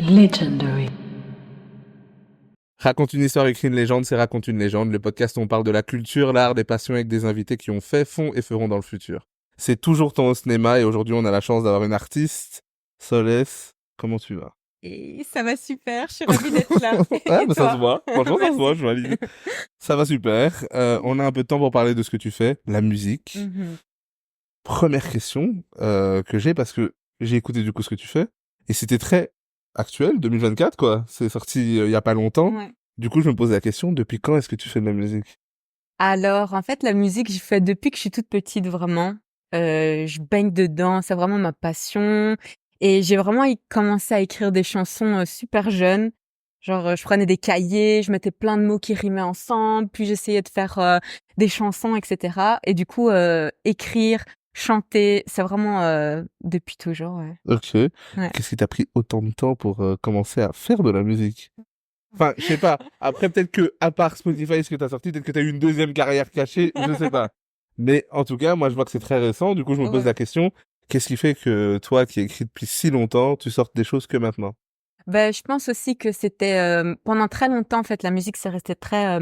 Legendary. Raconte une histoire, écrit une légende, c'est Raconte une légende, le podcast où on parle de la culture, l'art, des passions avec des invités qui ont fait, font et feront dans le futur. C'est toujours ton au cinéma et aujourd'hui on a la chance d'avoir une artiste. Solès, comment tu vas? Et ça va super, je suis ravie d'être là. Ah, Et bah ça se toi? voit, franchement ça se Merci. voit, je valide. Ça va super, on a un peu de temps pour parler de ce que tu fais, la musique. Mhm. Première question que j'ai parce que j'ai écouté du coup ce que tu fais et c'était très actuel, 2024 quoi, c'est sorti il y a pas longtemps. Ouais. Du coup je me pose la question, depuis quand est-ce que tu fais de la musique? Alors, en fait, la musique, je fais depuis que je suis toute petite, vraiment. Je baigne dedans, c'est vraiment ma passion. Et j'ai vraiment commencé à écrire des chansons super jeune. Genre, je prenais des cahiers, je mettais plein de mots qui rimaient ensemble, puis j'essayais de faire des chansons, etc. Et du coup, écrire, chanter, c'est vraiment depuis toujours, ouais. Ok. Ouais. Qu'est-ce qui t'a pris autant de temps pour commencer à faire de la musique? Enfin, je sais pas. Après, peut-être que, à part Spotify, ce que t'as sorti, peut-être que t'as eu une deuxième carrière cachée, je sais pas. Mais en tout cas, moi, je vois que c'est très récent. Du coup, je me pose Ouais. la question, qu'est-ce qui fait que toi, qui écris depuis si longtemps, tu sortes des choses que maintenant? Ben, je pense aussi que c'était pendant très longtemps en fait la musique c'est resté très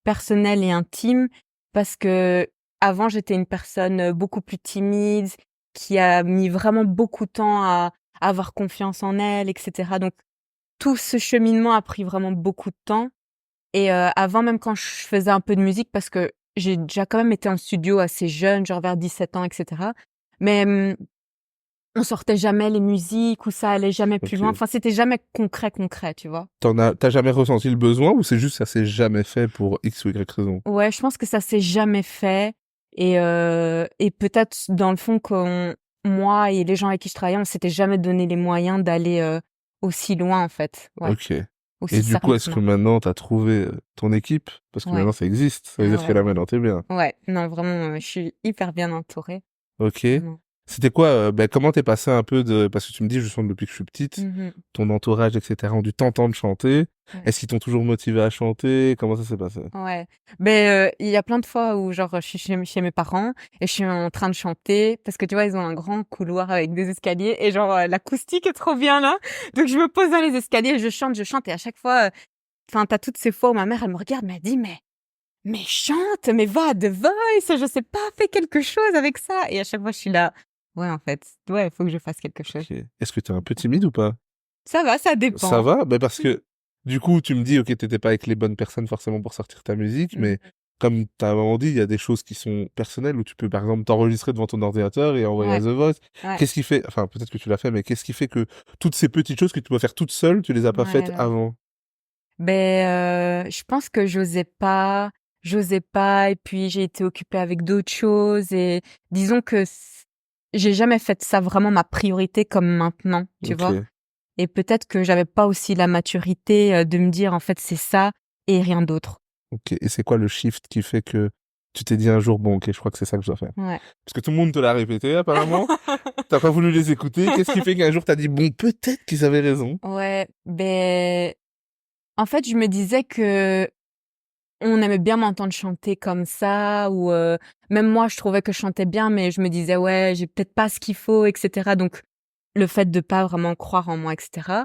personnel et intime parce que avant j'étais une personne beaucoup plus timide qui a mis vraiment beaucoup de temps à avoir confiance en elle, etc. Donc tout ce cheminement a pris vraiment beaucoup de temps et avant même quand je faisais un peu de musique parce que j'ai déjà quand même été en studio assez jeune, genre vers 17 ans, etc. Mais on sortait jamais les musiques ou ça allait jamais plus loin. Ok. Enfin, c'était jamais concret, tu vois. T'as jamais ressenti le besoin ou c'est juste ça s'est jamais fait pour X ou Y raison? Ouais, je pense que ça s'est jamais fait et peut-être dans le fond moi et les gens avec qui je travaillais, on s'était jamais donné les moyens d'aller aussi loin en fait. Ouais, Ok. aussi Et du coup, est-ce que sérieusement. maintenant t'as trouvé ton équipe? Parce que Ouais. maintenant ça existe. Ça veut dire que Ouais. là maintenant t'es bien. Ouais, non vraiment, je suis hyper bien entourée, Ok. vraiment. C'était quoi, comment t'es passé un peu de... Parce que tu me dis, je chante depuis que je suis petite, Mhm. ton entourage, etc., ont dû t'entendre chanter. Ouais. Est-ce qu'ils t'ont toujours motivé à chanter? Comment ça s'est passé? Ouais. Ben, il y a plein de fois où genre je suis chez mes parents et je suis en train de chanter parce que tu vois, ils ont un grand couloir avec des escaliers et genre l'acoustique est trop bien là. Donc je me pose dans les escaliers et je chante et à chaque fois enfin t'as toutes ces fois où ma mère elle me regarde, elle me dit mais chante, mais va à The Voice, je sais pas, fais quelque chose avec ça et à chaque fois je suis là ouais en fait, ouais, il faut que je fasse quelque chose. Ok. Est-ce que t'es un peu timide ou pas? Ça va, ça Ça dépend. va? Ben parce que, du coup, tu me dis, ok, t'étais pas avec les bonnes personnes forcément pour sortir ta musique, mais Mhm. comme t'as un moment dit, il y a des choses qui sont personnelles où tu peux, par exemple, t'enregistrer devant ton ordinateur et envoyer à Ouais, The Voice. ouais, Qu'est-ce qui fait, enfin, peut-être que tu l'as fait, mais qu'est-ce qui fait que toutes ces petites choses que tu peux faire toute seule, tu les as pas faites ouais. avant? Ben, je pense que j'osais pas et puis j'ai été occupée avec d'autres choses et disons que j'ai jamais fait ça vraiment ma priorité comme maintenant, tu vois? Ok. Et peut-être que j'avais pas aussi la maturité de me dire en fait c'est ça et rien d'autre. Ok. Et c'est quoi le shift qui fait que tu t'es dit un jour, bon, ok, je crois que c'est ça que je dois faire? Ouais. Parce que tout le monde te l'a répété, apparemment. T'as pas voulu les écouter. Qu'est-ce qui fait qu'un jour t'as dit, bon, peut-être qu'ils avaient raison? Ouais, ben en fait, je me disais que on aimait bien m'entendre chanter comme ça ou même moi je trouvais que je chantais bien mais je me disais ouais, j'ai peut-être pas ce qu'il faut etc. Donc le fait de pas vraiment croire en moi etc.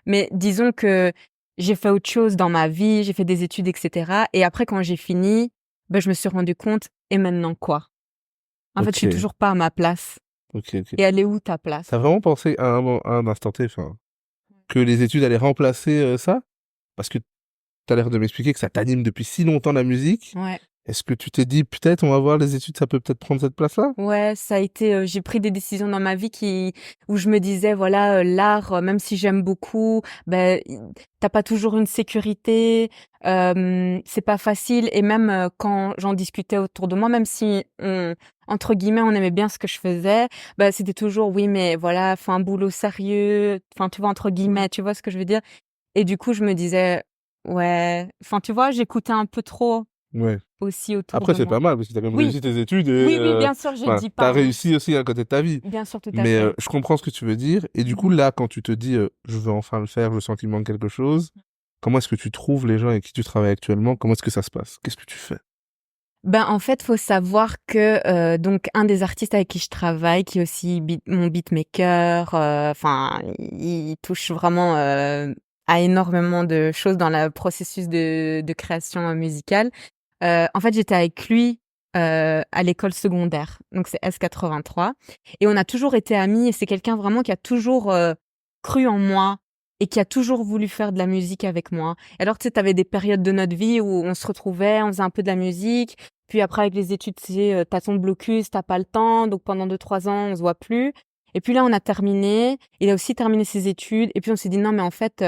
Mais disons que j'ai fait autre chose dans ma vie, j'ai fait des études etc. Et après quand j'ai fini, ben je me suis rendu compte et maintenant quoi? En fait, je suis Ok. toujours pas à ma place. Ok, ok. Et elle est où ta T'as place? vraiment pensé à un instant T, enfin, que les études allaient remplacer ça? Parce que t'as l'air de m'expliquer que ça t'anime depuis si longtemps la musique. Ouais. Est-ce que tu t'es dit, peut-être, on va voir les études, ça peut peut-être prendre cette place-là? Ouais, ça a été, j'ai pris des décisions dans ma vie où je me disais voilà, l'art, même si j'aime beaucoup, ben, tu pas toujours une sécurité, c'est pas facile et même, quand j'en discutais autour de moi, même si entre guillemets, «on aimait bien ce que je faisais», bah, c'était toujours: «Oui, mais voilà, faut un boulot sérieux», enfin, tu vois? Entre guillemets, tu vois ce que je veux dire? Et du coup, je me disais: «Ouais», enfin, tu vois? J'écoutais un peu trop Ouais. aussi autour Après, de c'est moi. pas mal, parce que t'as quand même Oui, réussi tes études et, oui, oui, bien sûr, je enfin, dis t'as pas, hein. réussi aussi à côté de ta vie. Bien sûr, tout à Mais fait. je comprends ce que tu veux dire. Et du coup, Mmh. là, quand tu te dis, je veux enfin le faire, je sens qu'il manque quelque chose, comment est-ce que tu trouves les gens avec qui tu travailles actuellement? Comment est-ce que ça se passe? Qu'est-ce que tu fais? Ben, en fait, faut savoir que donc un des artistes avec qui je travaille, qui est aussi mon beatmaker, enfin, il touche vraiment à énormément de choses dans le processus de création musicale. En fait, j'étais avec lui à l'école secondaire, donc c'est S83, et on a toujours été amis. Et c'est quelqu'un vraiment qui a toujours cru en moi et qui a toujours voulu faire de la musique avec moi. Et alors, tu sais, t'avais des périodes de notre vie où on se retrouvait, on faisait un peu de la musique. Puis après, avec les études, tu sais, t'as ton blocus, t'as pas le temps. Donc pendant 2-3 ans, on se voit plus. Et puis là, on a terminé. Il a aussi terminé ses études. Et puis on s'est dit, non, mais en fait,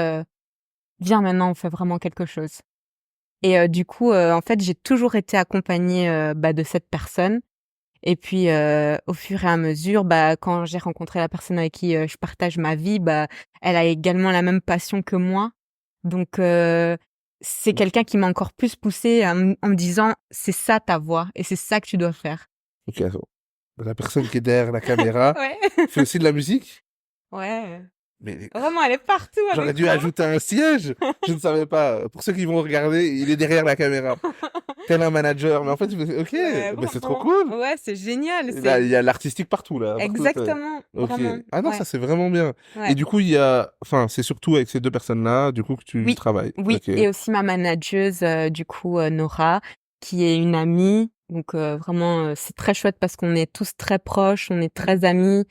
viens maintenant, on fait vraiment quelque chose. Et du coup, en fait, j'ai toujours été accompagnée de cette personne. Et puis, au fur et à mesure, quand j'ai rencontré la personne avec qui je partage ma vie, elle a également la même passion que moi. Donc, c'est quelqu'un qui m'a encore plus poussée en me disant, c'est ça ta voix et c'est ça que tu dois faire. Ok, attends. La personne qui est derrière la caméra Ouais. fait aussi de la musique? Ouais. Mais Vraiment, elle est partout j'aurais avec dû moi. ajouter un siège. Je ne savais pas. Pour ceux qui vont regarder, il est derrière la caméra. Tel un manager. Mais en fait, ok, Ouais, mais c'est trop vraiment. cool. Ouais, c'est génial. Là, il y a l'artistique partout, là. Partout, Exactement, ok. vraiment. Ah non, Ouais, ça c'est vraiment bien. Et ouais. du coup, il y a, enfin, c'est surtout avec ces deux personnes-là, du coup, que tu Oui, travailles. oui. Ok. Et aussi ma manageuse, du coup, Nora, qui est une amie. Donc, vraiment, c'est très chouette parce qu'on est tous très proches, on est très amis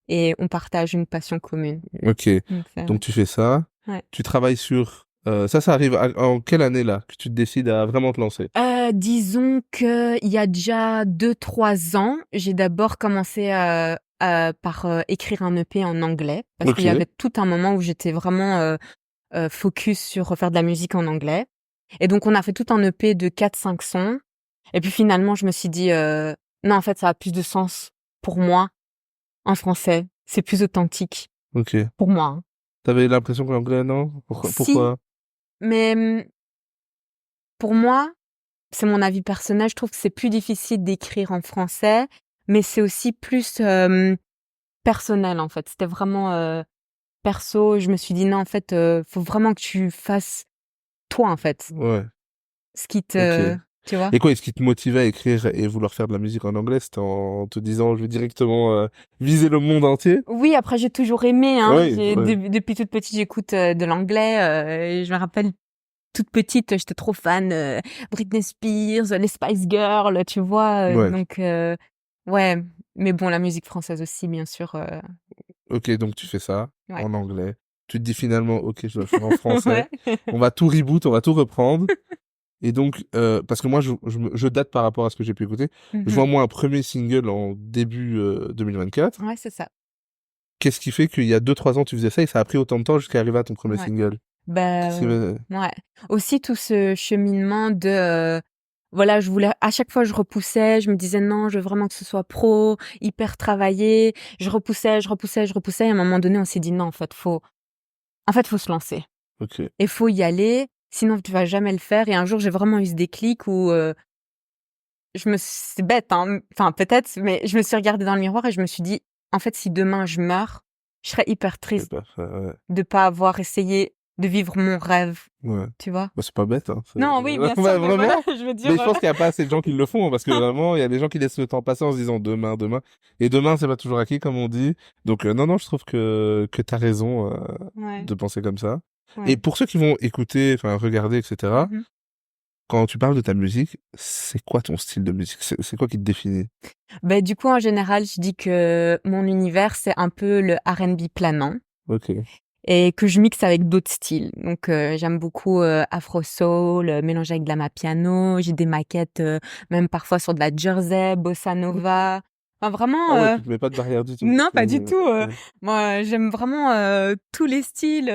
et on partage une passion commune. Ok. Donc, Donc tu fais ça. ouais. Tu travailles sur. Ça arrive en quelle année là que tu te décides à vraiment te lancer? Disons que il y a déjà 2-3 ans, j'ai d'abord commencé par écrire un EP en anglais parce qu'il y Ok. avait tout un moment où j'étais vraiment focus sur faire de la musique en anglais. Et donc, on a fait tout un EP de 4-5 sons. Et puis finalement, je me suis dit, non, en fait, ça a plus de sens pour moi en français. C'est plus authentique Ok. pour moi, hein. T'avais l'impression que l'anglais, non? Pourquoi? Si, Pourquoi? mais pour moi, c'est mon avis personnel, je trouve que c'est plus difficile d'écrire en français, mais c'est aussi plus personnel, en fait. C'était vraiment perso. Je me suis dit, non, en fait, faut vraiment que tu fasses toi, en fait. Ouais. Ce qui Ok. te... Tu vois? Et quoi, est-ce qui te motivait à écrire et vouloir faire de la musique en anglais? C'était en te disant, je vais directement viser le monde entier? Oui, après j'ai toujours aimé, hein. Oui, oui. Depuis toute petite, j'écoute de l'anglais. Et je me rappelle toute petite, j'étais trop fan Britney Spears, les Spice Girls, tu vois. Ouais. Donc ouais, mais bon, la musique française aussi, bien sûr. Ok, donc tu fais ça Ouais. en anglais. Tu te dis finalement, ok, je dois le faire en français. Ouais. On va tout reboot, on va tout reprendre. Et donc, parce que moi, je date par rapport à ce que j'ai pu écouter. Je vois Mhm. moi un premier single en début 2024. Ouais, c'est ça. Qu'est-ce qui fait qu'il y a 2-3 ans tu faisais ça et ça a pris autant de temps jusqu'à arriver à ton premier Ouais. single? Qu'est-ce qui Ouais. Aussi tout ce cheminement de voilà, je voulais à chaque fois je repoussais, je me disais non, je veux vraiment que ce soit pro, hyper travaillé. Je repoussais, je repoussais, je repoussais. Et à un moment donné, on s'est dit non, en fait, faut se lancer. Ok. Et faut y aller, sinon tu vas jamais le faire. Et un jour, j'ai vraiment eu ce déclic où c'est bête, hein, enfin peut-être, mais je me suis regardée dans le miroir et je me suis dit, en fait, si demain je meurs, je serais hyper C'est triste pas ça, ouais. de pas avoir essayé de vivre mon rêve, Ouais. tu vois? Bah, c'est pas bête, hein. Non, oui, bien sûr, Ouais, mais voilà, vraiment. je veux dire. Mais je pense qu'il y a pas assez de gens qui le font, hein, parce que vraiment, il y a des gens qui laissent le temps passer en se disant demain, demain. Et demain, c'est pas toujours acquis, comme on dit. Donc, non, non, je trouve que t'as raison, Ouais, de penser comme ça. Et ouais. pour ceux qui vont écouter, enfin, regarder, etc., Mhm. quand tu parles de ta musique, c'est quoi ton style de musique? C'est quoi qui te définit? Du coup, en général, je dis que mon univers, c'est un peu le R&B planant Ok. et que je mixe avec d'autres styles. Donc, j'aime beaucoup Afro Soul, mélangé avec de la mapiano. J'ai des maquettes même parfois sur de la Jersey, Bossa Nova. Enfin, vraiment, Ah ouais, tu te mets pas de barrière du tout. non, pas du tout. Ouais. Moi, j'aime vraiment tous les styles,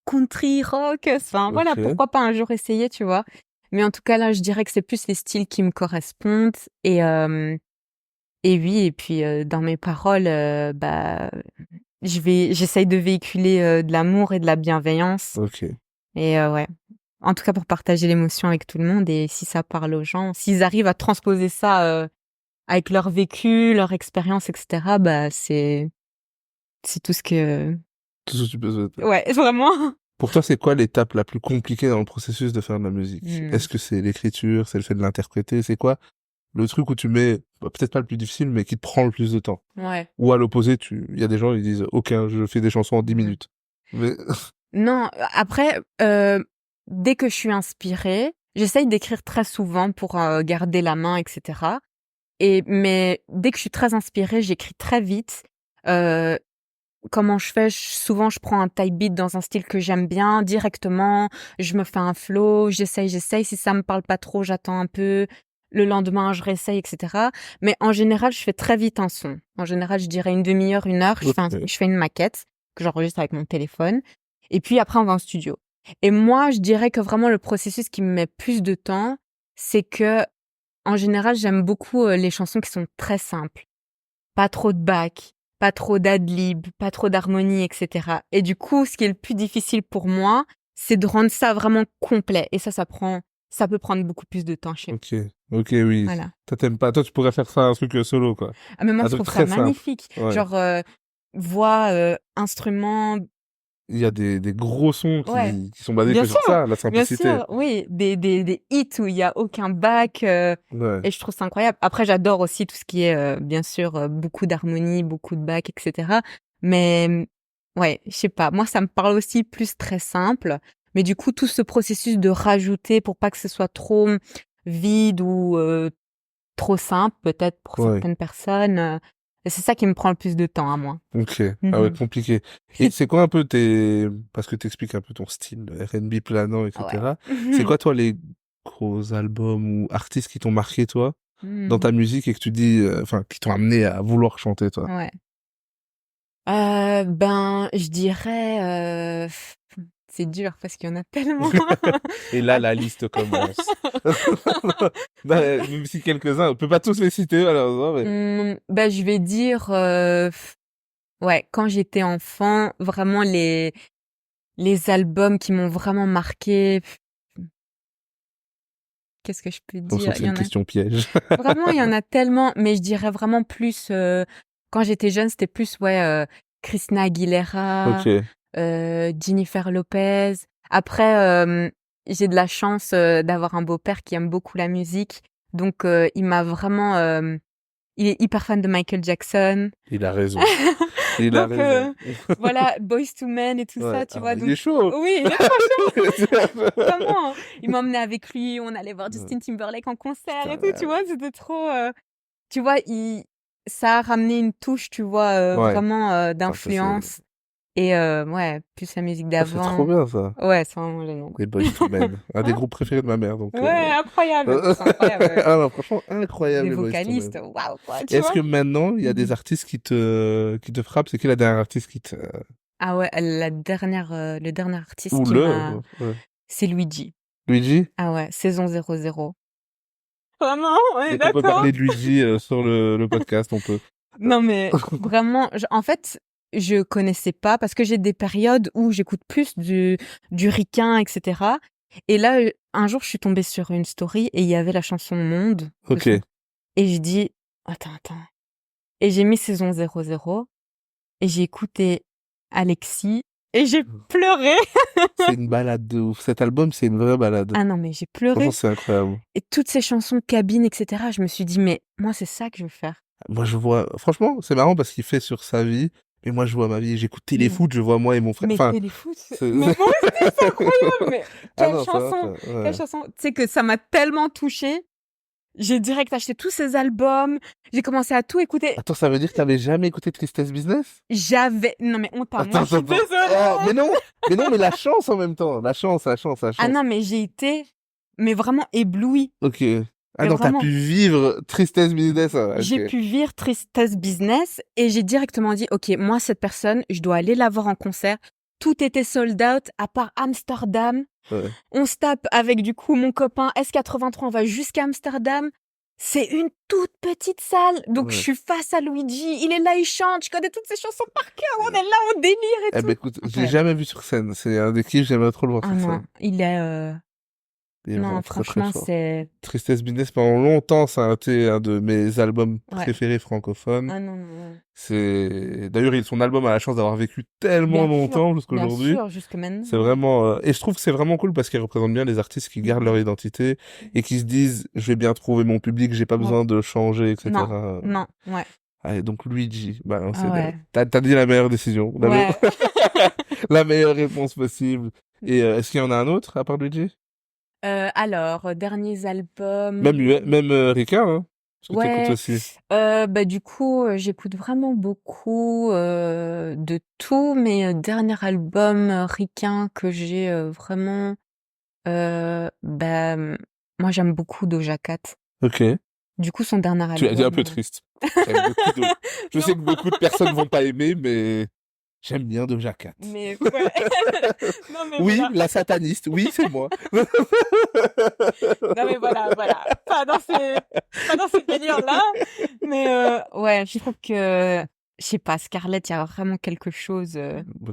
country, rock. Enfin, voilà, Ok. pourquoi pas un jour essayer, tu vois. Mais en tout cas, là, je dirais que c'est plus les styles qui me correspondent. Et oui, et puis dans mes paroles, j'essaye de véhiculer de l'amour et de la bienveillance. Ok. Et ouais, en tout cas pour partager l'émotion avec tout le monde. Et si ça parle aux gens, s'ils arrivent à transposer ça avec leur vécu, leur expérience, etc., c'est tout ce que... Tout ce que tu peux souhaiter. Ouais, vraiment. Pour toi, c'est quoi l'étape la plus compliquée dans le processus de faire de la musique? Hmm. Est-ce que c'est l'écriture, c'est le fait de l'interpréter? C'est quoi le truc où tu mets, peut-être pas le plus difficile, mais qui te prend le plus de temps? Ouais. Ou à l'opposé, il y a des gens, ils disent, OK, je fais des chansons en 10 Ouais. minutes. Mais, Non, après, dès que je suis inspirée, j'essaye d'écrire très souvent pour garder la main, etc. Mais dès que je suis très inspirée, j'écris très vite. Euh, Comment je fais? Souvent, je prends un type beat dans un style que j'aime bien directement. Je me fais un flow, j'essaye. Si ça me parle pas trop, j'attends un peu. Le lendemain, je réessaye, etc. Mais en général, je fais très vite un son. En général, je dirais une demi-heure, une heure. OK. Je fais une maquette que j'enregistre avec mon téléphone. Et puis après, on va en studio. Et moi, je dirais que vraiment le processus qui me met plus de temps, c'est que en général, j'aime beaucoup les chansons qui sont très simples. Pas trop de bac, pas trop d'ad-lib, pas trop d'harmonie, etc. Et du coup, ce qui est le plus difficile pour moi, c'est de rendre ça vraiment complet. Et ça peut prendre beaucoup plus de temps chez moi. OK, oui. Voilà. Toi, t'aimes pas. Toi, tu pourrais faire ça un truc solo, quoi. Ah, mais moi, Un je truc trouve ça très simple. magnifique. Ouais. Genre, voix, instruments. Il y a des gros sons Ouais. qui sont basés Bien que sur sûr, ça, la bien simplicité. sûr, oui. Des hits où il y a aucun bac. Ouais. Et je trouve ça incroyable. Après, j'adore aussi tout ce qui est, bien sûr, beaucoup d'harmonie, beaucoup de bac, etc. Mais ouais, je sais pas. Moi, ça me parle aussi plus très simple. Mais du coup, tout ce processus de rajouter pour pas que ce soit trop vide ou trop simple, peut-être pour Ouais. certaines personnes. C'est ça qui me prend le plus de temps à moi. OK. Ah ouais, Mhm. compliqué. Et c'est quoi un peu parce que t'expliques un peu ton style, le R&B planant, etc. C'est Ouais. quoi, toi, les gros albums ou artistes qui t'ont marqué, toi, dans Hmm. ta musique et que tu dis, enfin, qui t'ont amené à vouloir chanter, toi? Ouais. Ben, je dirais, c'est dur parce qu'il y en a tellement. Et là, la liste commence. Bah, même si quelques-uns, on peut pas tous les citer, malheureusement, mais... Ben, je vais dire, ouais, quand j'étais enfant, vraiment les albums qui m'ont vraiment marqué. Qu'est-ce que je peux Comme ça, dire? c'est Il y une en a question piège. vraiment, il y en a tellement, mais je dirais vraiment plus. Quand j'étais jeune, c'était plus ouais, Christina Aguilera, OK. Jennifer Lopez. Après, j'ai de la chance d'avoir un beau-père qui aime beaucoup la musique, donc il m'a vraiment. Il est hyper fan de Michael Jackson. Il a raison. Il a Donc raison. voilà, Boyz II Men et tout Ouais. ça, tu Ah, vois. il Donc est chaud. oui, il est trop chaud. Vraiment. Il m'emmenait avec lui, on allait voir Ouais. Justin Timberlake en concert Putain, et tout, tu vois. C'était trop. Tu vois, ça a ramené une touche, tu vois, ouais. vraiment Putain, ça, c'est... d'influence. Et ouais, plus la musique Ah, c'est trop d'avant. bien, ça. Ouais, c'est vraiment génial. Les Boyz II Men. Un des groupes préférés de ma mère, donc... Ouais, incroyable. C'est incroyable. Ouais. Ah non, franchement, incroyable, Des les Boyz II Men. vocalistes, waouh, quoi, tu Est-ce vois. que maintenant, il y a des Mhm. artistes qui te frappent? C'est qui la dernière artiste qui te... Ah ouais, le dernier artiste Ou qui le... m'a. ouais. C'est Luigi. Luigi? Ah ouais, saison 00. Vraiment, on est Dès qu'on peut d'accord. parler de Luigi sur le podcast, on peut. Non mais vraiment, en fait, je connaissais pas parce que j'ai des périodes où j'écoute plus du ricain, etc. Et là, un jour, je suis tombée sur une story et il y avait la chanson Monde Ok. dessus. Et je dis, attends. Et j'ai mis saison 00 et j'ai écouté Alexis et j'ai pleuré. C'est une balade de ouf. Cet album, c'est une vraie balade. Ah non, mais j'ai Franchement, pleuré. c'est incroyable. Et toutes ces chansons cabines, etc. Je me suis dit, mais moi, c'est ça que je veux faire. Moi, je vois... Franchement, c'est marrant parce qu'il fait sur sa vie. Mais moi, je vois ma vie. J'écoute Téléfoot, je vois moi et mon frère. Mais Enfin... Téléfoot, c'est- mais moi aussi, c'est incroyable. Mais Ah quelle non, ça va, chanson, ça... ouais. quelle chanson. Tu sais que ça m'a tellement touchée. J'ai direct acheté tous ces albums. J'ai commencé à tout écouter. Attends, ça veut dire que t'avais jamais écouté Tristesse Business? Non mais honte à moi, je suis Attends. désolée. Oh, mais la chance en même temps. La chance. Ah non, mais j'ai été, mais vraiment éblouie. Ok. Ah Mais non, t'as vraiment, pu vivre Tristesse Business. j'ai Ok. pu vivre Tristesse Business et j'ai directement dit, ok, moi cette personne, je dois aller la voir en concert. Tout était sold out à part Amsterdam. Ouais. On se tape avec du coup mon copain S83, on va jusqu'à Amsterdam. C'est une toute petite salle. Donc Ouais. je suis face à Luigi, il est là, il chante, je connais toutes ses chansons par cœur, on est là, on délire et Eh tout. ben écoute, je l'ai Incroyable. jamais vu sur scène. C'est un des kiffs, j'aimerais trop le voir Ah sur non, scène. il est Il est Non, vraiment très, très franchement, fort. c'est... Tristesse Business, pendant longtemps, ça a été un de mes albums Ouais. préférés francophones. Ah non, non, non. D'ailleurs, son album a la chance d'avoir vécu tellement Bien sûr, longtemps jusqu'à bien aujourd'hui. sûr, jusque maintenant. C'est vraiment, et je trouve que c'est vraiment cool parce qu'il représente bien les artistes qui gardent leur identité et qui se disent, je vais bien trouver mon public, j'ai pas Ouais. besoin de changer, etc. Non, ouais. Allez, donc Luigi, bah, non, Ah ouais. t'as dit la meilleure décision, Ouais. la meilleure réponse possible. Et est-ce qu'il y en a un autre à part Luigi? Alors, derniers albums. Même Rika, hein, parce que t'écoutes Ouais, aussi. bah du coup, j'écoute vraiment beaucoup de tout, mais dernier album ricain que j'ai vraiment, bah, moi j'aime beaucoup Doja Cat. Ok. Du coup, son dernier Tu l'as dit un peu album. triste. J'aime beaucoup Je sais Non, que beaucoup de personnes vont pas aimer, mais j'aime bien Doja Cat. mais ouais. Non mais Oui, voilà. la sataniste, oui, c'est moi. Non mais voilà, pas dans ces délires-là, mais ouais, je trouve que, je sais pas, Scarlett, il y a vraiment quelque chose.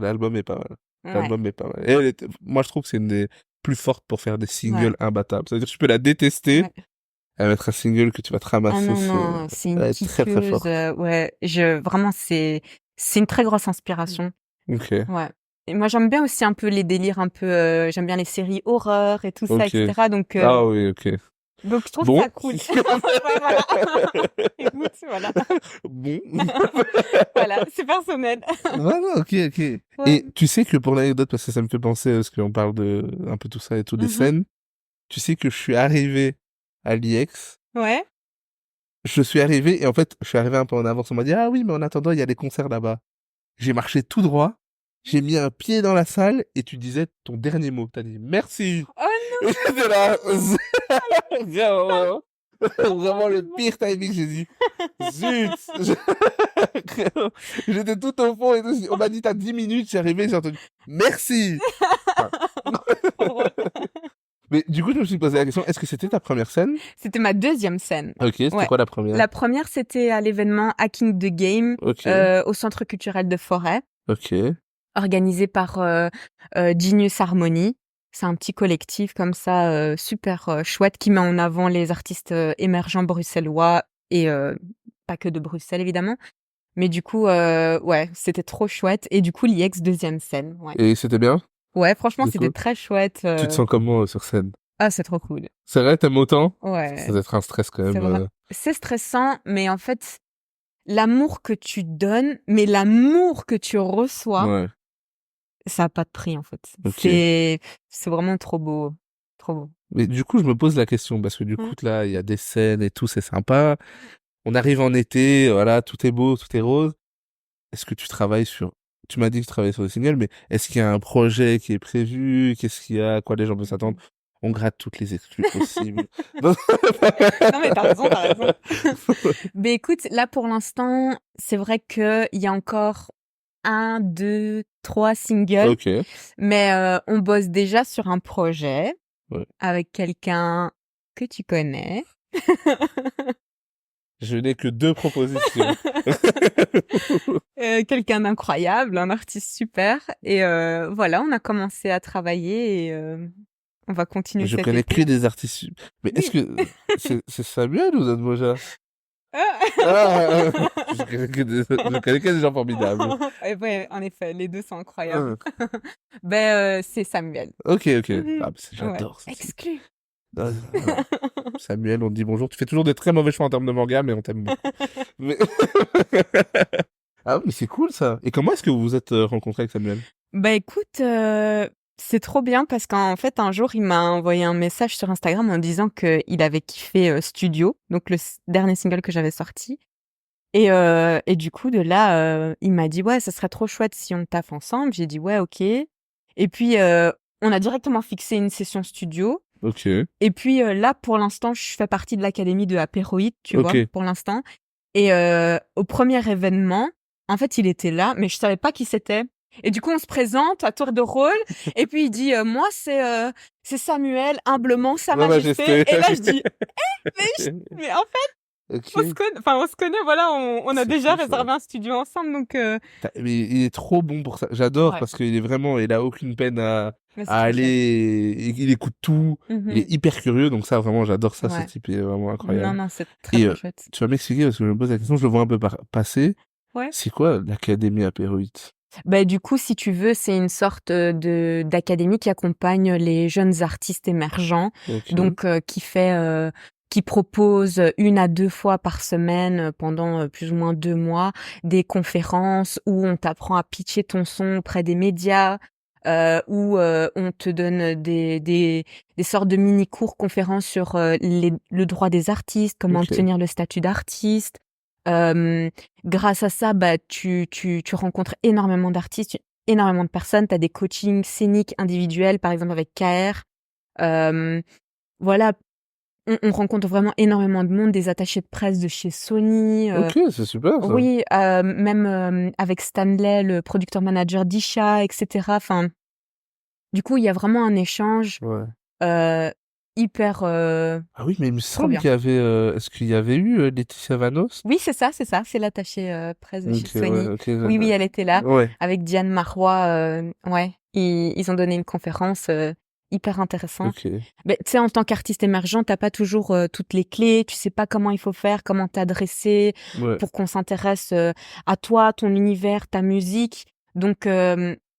L'album est pas mal. Ouais, L'album est pas mal. Et moi, je trouve que c'est une des plus fortes pour faire des ouais, singles imbattables. C'est-à-dire que tu peux la détester, ouais. elle va être un single que tu vas te Ah ramasser, non, non, c'est elle une va être très très kiffeuse, forte. ouais, vraiment, c'est une très grosse inspiration, Ok, ouais. Et moi, j'aime bien aussi un peu les délires, un peu, j'aime bien les séries horreur et tout ça, ok. etc. Donc Ah oui, ok. je trouve Bon. ça cool. Ouais, voilà. Écoute, voilà. Bon. Voilà, c'est personnel. Voilà, ok, ok. Ouais. Et tu sais que pour l'anecdote, parce que ça me fait penser à ce qu'on parle de un peu tout ça et tout, des Mhm. scènes, tu sais que je suis arrivé à l'IEX, Ouais. je suis arrivé, et en fait, je suis arrivé un peu en avance, on m'a dit, ah oui, mais en attendant, il y a des concerts là-bas. J'ai marché tout droit, j'ai mis un pied dans la salle, et tu disais ton dernier mot, t'as dit merci. Oh Et j'étais là, non! vraiment le pire timing, j'ai dit, zut. J'étais tout au fond et tout, on m'a dit t'as 10 minutes, j'ai arrivé, j'ai entendu merci. Enfin, Trop drôle. mais du coup, je me suis posé la question, est-ce que c'était ta première scène? C'était ma deuxième scène. Ok, c'était Ouais. quoi la première? La première, c'était à l'événement Hacking the Game Ok, au Centre culturel de Forêt, ok, organisé par Genius Harmony. C'est un petit collectif comme ça, super chouette, qui met en avant les artistes émergents bruxellois et pas que de Bruxelles, évidemment. Mais du coup, ouais, c'était trop chouette. Et du coup, l'IEX, deuxième scène. Ouais, et c'était bien? ouais, franchement, Du c'était coup, très chouette. tu te sens comment sur scène? Ah, c'est trop cool. C'est vrai, t'aimes autant? Ça Ouais, doit être un stress quand c'est même. vrai. C'est stressant, mais en fait, l'amour que tu donnes, mais l'amour que tu reçois, Ouais, ça a pas de prix, en fait. ok. C'est vraiment trop beau. Trop beau. Mais du coup, je me pose la question, parce que du coup, Mm. là, il y a des scènes et tout, c'est sympa. On arrive en été, voilà, tout est beau, tout est rose. Est-ce que tu travailles sur... Tu m'as dit que tu travaillais sur le single, mais est-ce qu'il y a un projet qui est prévu? Qu'est-ce qu'il y a? À quoi les gens peuvent s'attendre? On gratte toutes les exclus possibles. Non, mais t'as raison, t'as raison. Mais écoute, là, pour l'instant, c'est vrai qu'il y a encore 1, 2, 3 singles, Ok. mais on bosse déjà sur un projet Ouais. avec quelqu'un que tu connais. Je n'ai que 2 propositions. Quelqu'un d'incroyable, un artiste super. Et voilà, on a commencé à travailler et on va continuer Je cet connais été. que des artistes. Mais est-ce Oui. que c'est Samuel ou Zadmoja? Ah. Ah, je connais que des gens formidables. Ouais, en effet, les deux sont incroyables. Ben, c'est Samuel. Ok, ok. Mhm. Ah, Ouais. j'adore ça. Exclu. Ah, voilà. Samuel, on te dit bonjour. Tu fais toujours des très mauvais choix en termes de manga, mais on t'aime beaucoup. Mais... ah, mais c'est cool ça. Et comment est-ce que vous vous êtes rencontrés avec Samuel? Bah écoute, c'est trop bien parce qu'en fait, un jour, il m'a envoyé un message sur Instagram en disant qu'il avait kiffé Studio, donc le dernier single que j'avais sorti. Et du coup, de là, il m'a dit, ouais, ça serait trop chouette si on taffe ensemble. J'ai dit, ouais, ok. Et puis, on a directement fixé une session studio. Ok. Et puis là, pour l'instant, je fais partie de l'académie de Apéroïd, tu vois, Ok. pour l'instant. Et au premier événement, en fait, il était là, mais je savais pas qui c'était. Et du coup, on se présente à tour de rôle. Et puis, il dit, moi, c'est Samuel, humblement, Sa Ma Majesté. Majesté. Et là, je dis, mais en fait, Ok. On se connaît, voilà, on a C'est déjà fou, ça. réservé un studio ensemble, donc Mais il est trop bon pour ça. J'adore ouais, parce qu'il est vraiment, il a aucune peine mais c'est à trop chouette. aller, il écoute tout. Il Mhm. est hyper curieux, donc ça, vraiment, j'adore ça. Ce Ouais. type est vraiment Non, incroyable. non, c'est très, Et très chouette. tu vas m'expliquer parce que je me pose la question, je le vois un peu passer. Ouais. C'est quoi l'Académie Apéroïde? Bah, du coup, si tu veux, c'est une sorte d'académie qui accompagne les jeunes artistes émergents, Ok, donc qui propose 1 à 2 fois par semaine pendant plus ou moins 2 mois des conférences où on t'apprend à pitcher ton son auprès des médias, où on te donne des sortes de mini cours conférences sur le droit des artistes, comment ok, obtenir le statut d'artiste. Euh, Grâce à ça, bah, tu rencontres énormément d'artistes, énormément de personnes. Tu as des coachings scéniques individuels, par exemple avec KR. Euh, voilà, on rencontre vraiment énormément de monde, des attachés de presse de chez Sony. ok, c'est super ça. Oui, même avec Stanley, le producteur manager d'Isha, etc. Enfin, du coup, il y a vraiment un échange Ouais. euh, hyper Ah oui, mais il me trop semble bien. qu'il y avait, est-ce qu'il y avait eu Laetitia Vanos? Oui, c'est l'attaché presse de chez Ok, ouais, Sony. ok, Oui, oui, elle était là ouais, avec Diane Marois. Ouais, ils ont donné une conférence hyper intéressante. ok, Mais tu sais, en tant qu'artiste émergent, t'as pas toujours toutes les clés. Tu sais pas comment il faut faire, comment t'adresser ouais. pour qu'on s'intéresse à toi, ton univers, ta musique. Donc,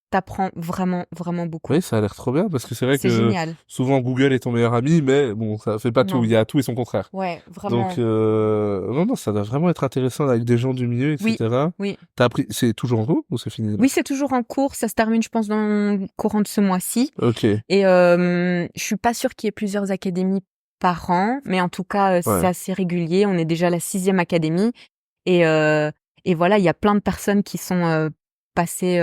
t'apprends vraiment, vraiment beaucoup. Oui, ça a l'air trop bien parce que c'est vrai C'est que génial. souvent Google est ton meilleur ami, mais bon, ça fait pas tout. Il Non, y a tout et son contraire. ouais, Donc, vraiment. non, non, ça doit vraiment être intéressant avec des gens du milieu, Oui, etc. oui. T'as appris, c'est toujours en cours ou c'est fini là? Oui, c'est toujours en cours. Ça se termine, je pense, dans le courant de ce mois-ci. Ok, Et je suis pas sûre qu'il y ait plusieurs académies par an, mais en tout cas, c'est ouais, assez régulier. On est déjà à la 6e académie. Et, euh, et voilà, il y a plein de personnes qui sont passées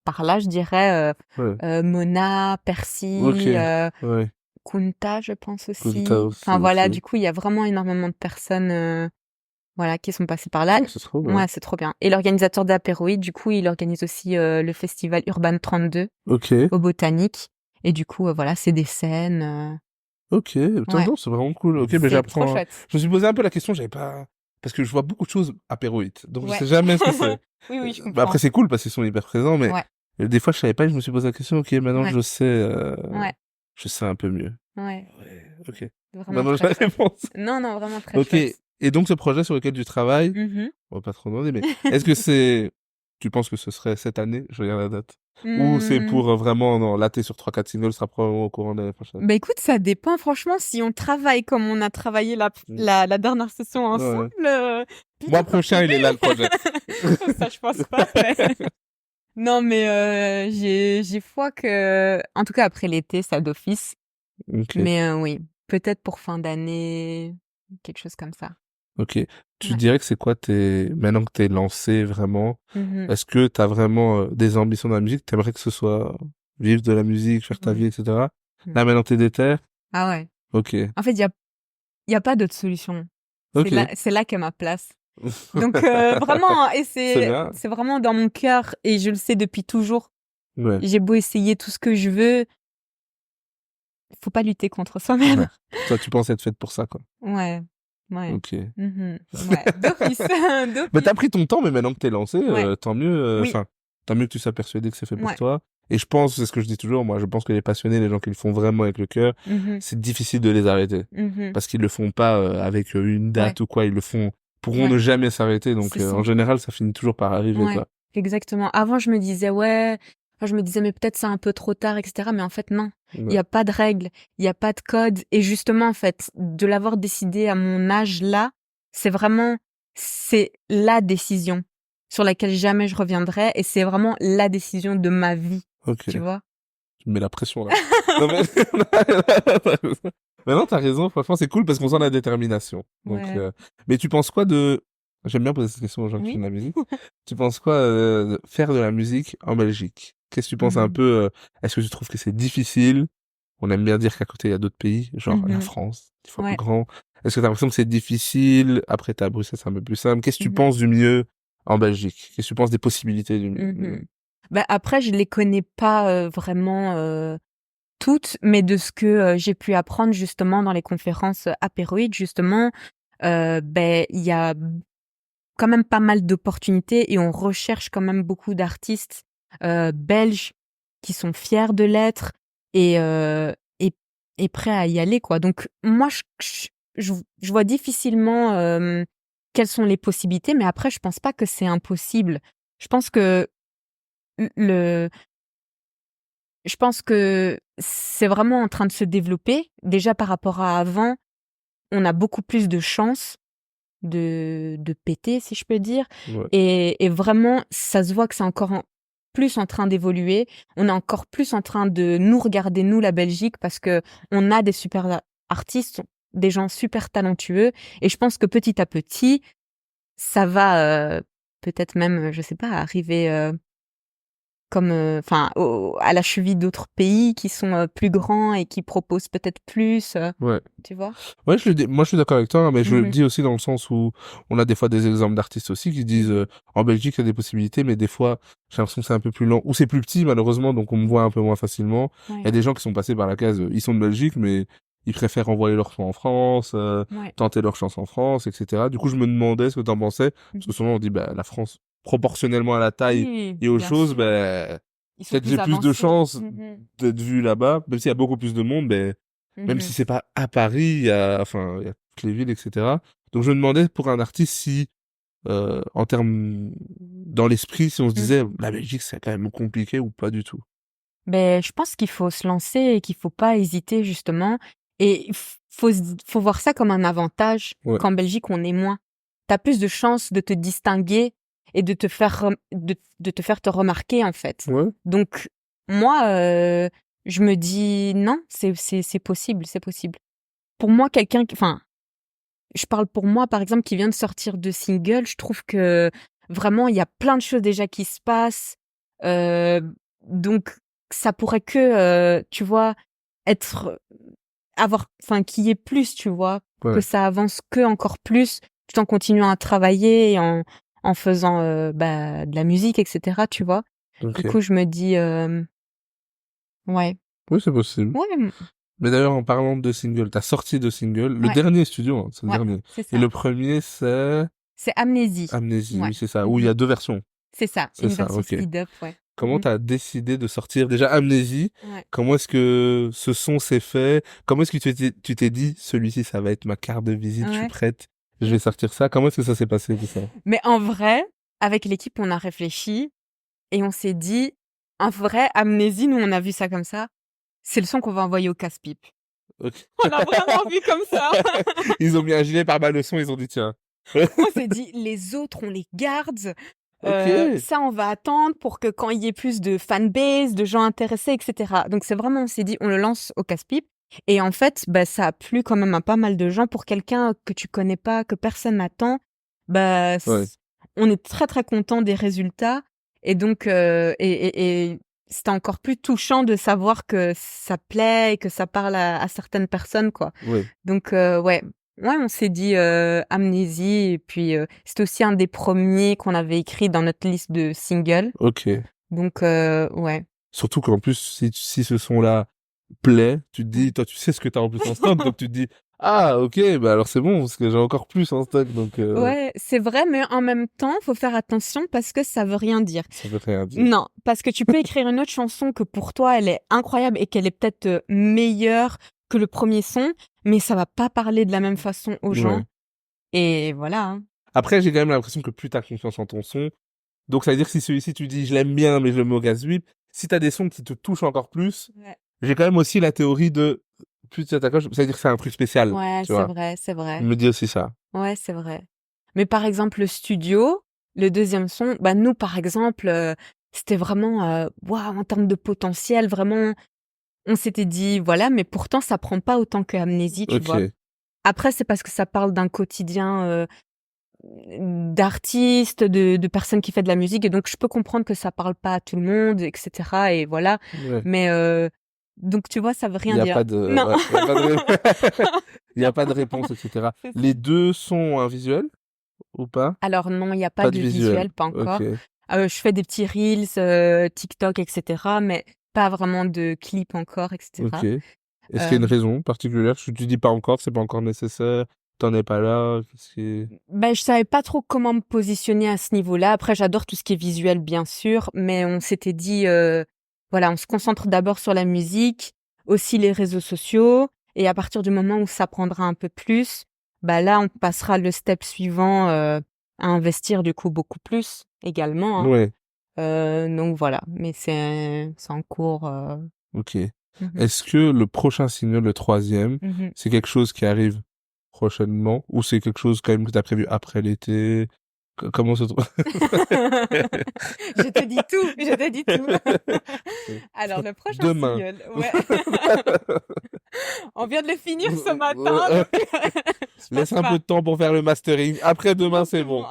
par là, je dirais. ouais, Mona, ok, Percy, ouais. Kunta, je pense Kunta aussi. aussi, Enfin voilà, ok. du coup, il y a vraiment énormément de personnes voilà, qui sont passées par là. Oh, c'est trop bien. Ouais, c'est trop bien. Et l'organisateur d'Apéroïd, du coup, il organise aussi le festival Urban 32 Ok, au Botanique. Et du coup, voilà, c'est des scènes. ok, putain, Ouais, non, c'est vraiment cool. Ok, mais c'est trop j'apprends. chouette. Je me suis posé un peu la question, j'avais pas. Parce que je vois beaucoup de choses apéroïdes, donc je Ouais. sais jamais ce que c'est. Oui, oui, je Bah après, comprends. c'est cool parce qu'ils sont hyper présents, mais Ouais, des fois, je savais pas et je me suis posé la question, ok, maintenant ouais, ouais, je sais un peu mieux. ouais. Ouais, ok. Vraiment Maintenant, j'ai très la chouette. réponse. Non, non, vraiment très Ok. chouette. Et donc, ce projet sur lequel tu travailles, Mhm. on va pas trop demander, mais est-ce que tu penses que ce serait cette année? Je regarde la date. Ou c'est Hmm. pour vraiment, non, là, t'es sur 3-4 singles, ce sera probablement au courant de l'année prochaine. Bah écoute, ça dépend. Franchement, si on travaille comme on a travaillé Mm. la dernière session ensemble, Ouais. Mois peut-être ça prochain, pourrait. il est là, le projet. Ça, je pense pas. Mais... Non, mais j'ai foi que, en tout cas après l'été, ça d'office. Ok. Mais oui, peut-être pour fin d'année, quelque chose comme ça. Ok. Tu Ouais. dirais que c'est quoi maintenant que t'es lancé vraiment, Mhm. est-ce que t'as vraiment des ambitions dans la musique? T'aimerais que ce soit vivre de la musique, faire ta Mhm. vie, etc. Mhm. Là, maintenant, t'es déter? Ah ouais. Ok. En fait, il y a pas d'autre solution. Ok. C'est là qu'est ma place. Donc vraiment, et C'est bien. c'est vraiment dans mon cœur et je le sais depuis toujours. Ouais. J'ai beau essayer tout ce que je veux, faut pas lutter contre Ouais. soi-même. Toi, tu penses être faite pour ça, quoi. Ouais, ouais, Ok. ouais, d'office, Bah, d'office. t'as pris ton temps, mais maintenant que t'es lancé, Ouais, tant mieux. oui, Enfin, tant mieux que tu sois persuadé que c'est fait pour ouais, toi. Et je pense, c'est ce que je dis toujours, moi, je pense que les passionnés, les gens qui le font vraiment avec le cœur, mhm, c'est difficile de les arrêter. mhm, Parce qu'ils le font pas avec une ouais, date ou quoi, ils le font, pourront ouais, ne jamais s'arrêter. Donc, c'est en ça. général, ça finit toujours par arriver, Ouais, quoi. exactement. Avant, je me disais, ouais, enfin, je me disais, mais peut-être c'est un peu trop tard, etc. Mais en fait, non. Il Ouais. n'y a pas de règles, il n'y a pas de code. Et justement, en fait, de l'avoir décidé à mon âge là, c'est la décision sur laquelle jamais je reviendrai. Et c'est vraiment la décision de ma vie. Ok. Tu vois? Tu me mets la pression, là. Non, mais, mais non, t'as raison. Franchement, c'est cool parce qu'on sent la détermination. Donc, Ouais. mais tu penses quoi de, j'aime bien poser cette question aux gens qui font Oui. de la musique. Tu penses quoi, de faire de la musique en Belgique? Qu'est-ce que tu penses un Mhm. peu, est-ce que tu trouves que c'est difficile? On aime bien dire qu'à côté, il y a d'autres pays, genre la Mhm. France, 10 fois plus Ouais. grand. Est-ce que t'as l'impression que c'est difficile? Après, t'as à Bruxelles, c'est un peu plus simple. Qu'est-ce que tu Mhm. penses du mieux en Belgique? Qu'est-ce que tu penses des possibilités du mieux? Mhm. Bah, après, je les connais pas vraiment toutes, mais de ce que j'ai pu apprendre justement dans les conférences apéroïdes, justement, ben il y a quand même pas mal d'opportunités et on recherche quand même beaucoup d'artistes belges qui sont fiers de l'être et, et, et prêts à y aller, quoi. Donc moi, je vois difficilement quelles sont les possibilités, mais après, je pense pas que c'est impossible. Je pense que le, je pense que c'est vraiment en train de se développer. Déjà par rapport à avant, on a beaucoup plus de chances de péter, si je peux dire. Ouais. Et vraiment, ça se voit que c'est encore plus en train d'évoluer. On est encore plus en train de nous regarder, nous, la Belgique, parce que on a des super artistes, des gens super talentueux. Et je pense que petit à petit, ça va peut-être même, je sais pas, arriver comme, enfin, à la cheville d'autres pays qui sont plus grands et qui proposent peut-être plus, Ouais. tu vois. Ouais, moi je suis d'accord avec toi, hein, mais je le Mhm. dis aussi dans le sens où on a des fois des exemples d'artistes aussi qui disent en Belgique il y a des possibilités, mais des fois j'ai l'impression que c'est un peu plus lent ou c'est plus petit malheureusement, donc on me voit un peu moins facilement. Il y Ouais, a des gens qui sont passés par la case, ils sont de Belgique, mais ils préfèrent envoyer leur son en France, ouais. tenter leur chance en France, etc. Du coup je me demandais ce que t'en pensais, parce que Mhm. souvent on dit bah la France proportionnellement à la taille Oui, et aux bien choses, sûr. ben Ils sont peut-être plus j'ai plus de avancés. chances d'être vu là-bas, même s'il y a beaucoup plus de monde, ben même Mhm. si c'est pas à Paris, il y a toutes les villes, etc. Donc je me demandais pour un artiste si, en termes dans l'esprit, si on se disait Mhm. la Belgique c'est quand même compliqué ou pas du tout. Ben, je pense qu'il faut se lancer et qu'il faut pas hésiter justement. Et faut voir ça comme un avantage Ouais, qu'en Belgique on est moins. T'as plus de chances de te distinguer et de te faire de te faire te remarquer en fait. ouais, Donc moi, je me dis non, c'est possible, c'est possible. Pour moi, enfin, je parle pour moi par exemple qui vient de sortir de single, je trouve que vraiment il y a plein de choses déjà qui se passent. Euh, donc ça pourrait que, tu vois, être enfin qu'il y ait plus, tu vois, que ouais. ça avance que encore plus, tout en continuant à travailler et en faisant bah, de la musique, etc. Tu vois. Du Ok. coup, je me dis ouais, Oui, c'est possible. ouais, Mais d'ailleurs, en parlant de single, t'as sorti de single, le ouais, dernier studio, hein, c'est le ouais, dernier. c'est Et ça. le premier, c'est C'est Amnésie. Amnésie, Ouais. oui, c'est ça. Où il y Mhm. a deux versions. C'est ça, C'est une ça, version ok. speed-up, ouais. Comment Mhm. t'as décidé de sortir déjà Amnésie? Ouais. Comment est-ce que ce son s'est fait? Comment est-ce que tu t'es dit, celui-ci, ça va être ma carte de visite, je suis Ouais. prête, je vais sortir ça. Comment est-ce que ça s'est passé, tout ça? Mais en vrai, avec l'équipe, on a réfléchi et on s'est dit, en vrai, Amnésie, nous, on a vu ça comme ça. C'est le son qu'on va envoyer au casse-pipe. Ok. On l'a vraiment vu comme ça. Ils ont mis un gilet pare-balles de son, ils ont dit, tiens. On s'est dit, les autres, on les garde. Ok. Ça, on va attendre pour que quand il y ait plus de fanbase, de gens intéressés, etc. Donc, c'est vraiment, on s'est dit, on le lance au casse-pipe. Et en fait, bah, ça a plu quand même à pas mal de gens. Pour quelqu'un que tu connais pas, que personne n'attend, bah, Ouais. on est très, très content des résultats. Et donc, et c'était encore plus touchant de savoir que ça plaît et que ça parle à certaines personnes, quoi. Ouais. Donc, ouais. Ouais, on s'est dit Amnésie, et puis c'était aussi un des premiers qu'on avait écrit dans notre liste de singles. Ok. Donc, ouais. Surtout qu'en plus, si ce son-là plaît, tu te Ouais. dis, toi, tu sais ce que t'as en plus en stock, donc tu te dis, ah, ok, bah alors c'est bon, parce que j'ai encore plus en stock, donc ouais, Ouais, c'est vrai, mais en même temps, faut faire attention parce que ça veut rien dire. ça veut rien dire. Non, parce que tu peux écrire une autre chanson que pour toi, elle est incroyable et qu'elle est peut-être meilleure que le premier son, mais ça va pas parler de la même façon aux gens. Ouais. Et voilà, hein. Après, j'ai quand même l'impression que plus t'as confiance en ton son, donc ça veut dire que si celui-ci, tu dis, je l'aime bien, mais je le mets au gaz-whip, si t'as des sons qui te touchent encore plus, Ouais, j'ai quand même aussi la théorie de, plus tu t'accroches, ça veut dire que c'est un truc spécial, ouais, tu c'est vois. vrai, c'est Je vrai. me dis aussi ça. Ouais, c'est vrai. Mais par exemple, le studio, le deuxième son, bah nous, par exemple, c'était vraiment, waouh, en termes de potentiel, vraiment, on s'était dit, voilà, mais pourtant, ça prend pas autant que Amnésie, tu vois. Ok. Après, c'est parce que ça parle d'un quotidien d'artistes, de personnes qui font de la musique, et donc je peux comprendre que ça parle pas à tout le monde, etc. Et voilà. Ouais. Mais donc, tu vois, ça veut Il rien y a dire. pas de, Non. ouais, il y a pas de, il y a pas de réponse, etc. C'est ça. Les deux sont un visuel ou pas? Alors non, il n'y a pas Pas de de visuel. visuel, pas Ok. encore. Je fais des petits reels, TikTok, etc., mais pas vraiment de clip encore, Ok. etc. Est-ce qu'il y a une Euh, raison particulière? Si tu dis pas encore, c'est pas encore nécessaire. t'en es pas là? Ben, je savais pas trop comment me positionner à ce niveau-là. Après, j'adore tout ce qui est visuel, bien sûr, mais on s'était dit, voilà, on se concentre d'abord sur la musique, aussi les réseaux sociaux, et à partir du moment où ça prendra un peu plus, bah là, on passera le step suivant, à investir du coup beaucoup plus également, hein. Ouais, Donc voilà, mais c'est en cours. ok. Mhm. Est-ce que le prochain single, le troisième, Mhm. c'est quelque chose qui arrive prochainement ou c'est quelque chose quand même que t'as prévu après l'été? Comment se trouve? Je te dis tout, je te dis tout. Alors, le prochain Demain. single, ouais. On vient de le finir ce matin, donc je Laisse pense un peu pas. de temps pour faire le mastering. Après demain, c'est bon.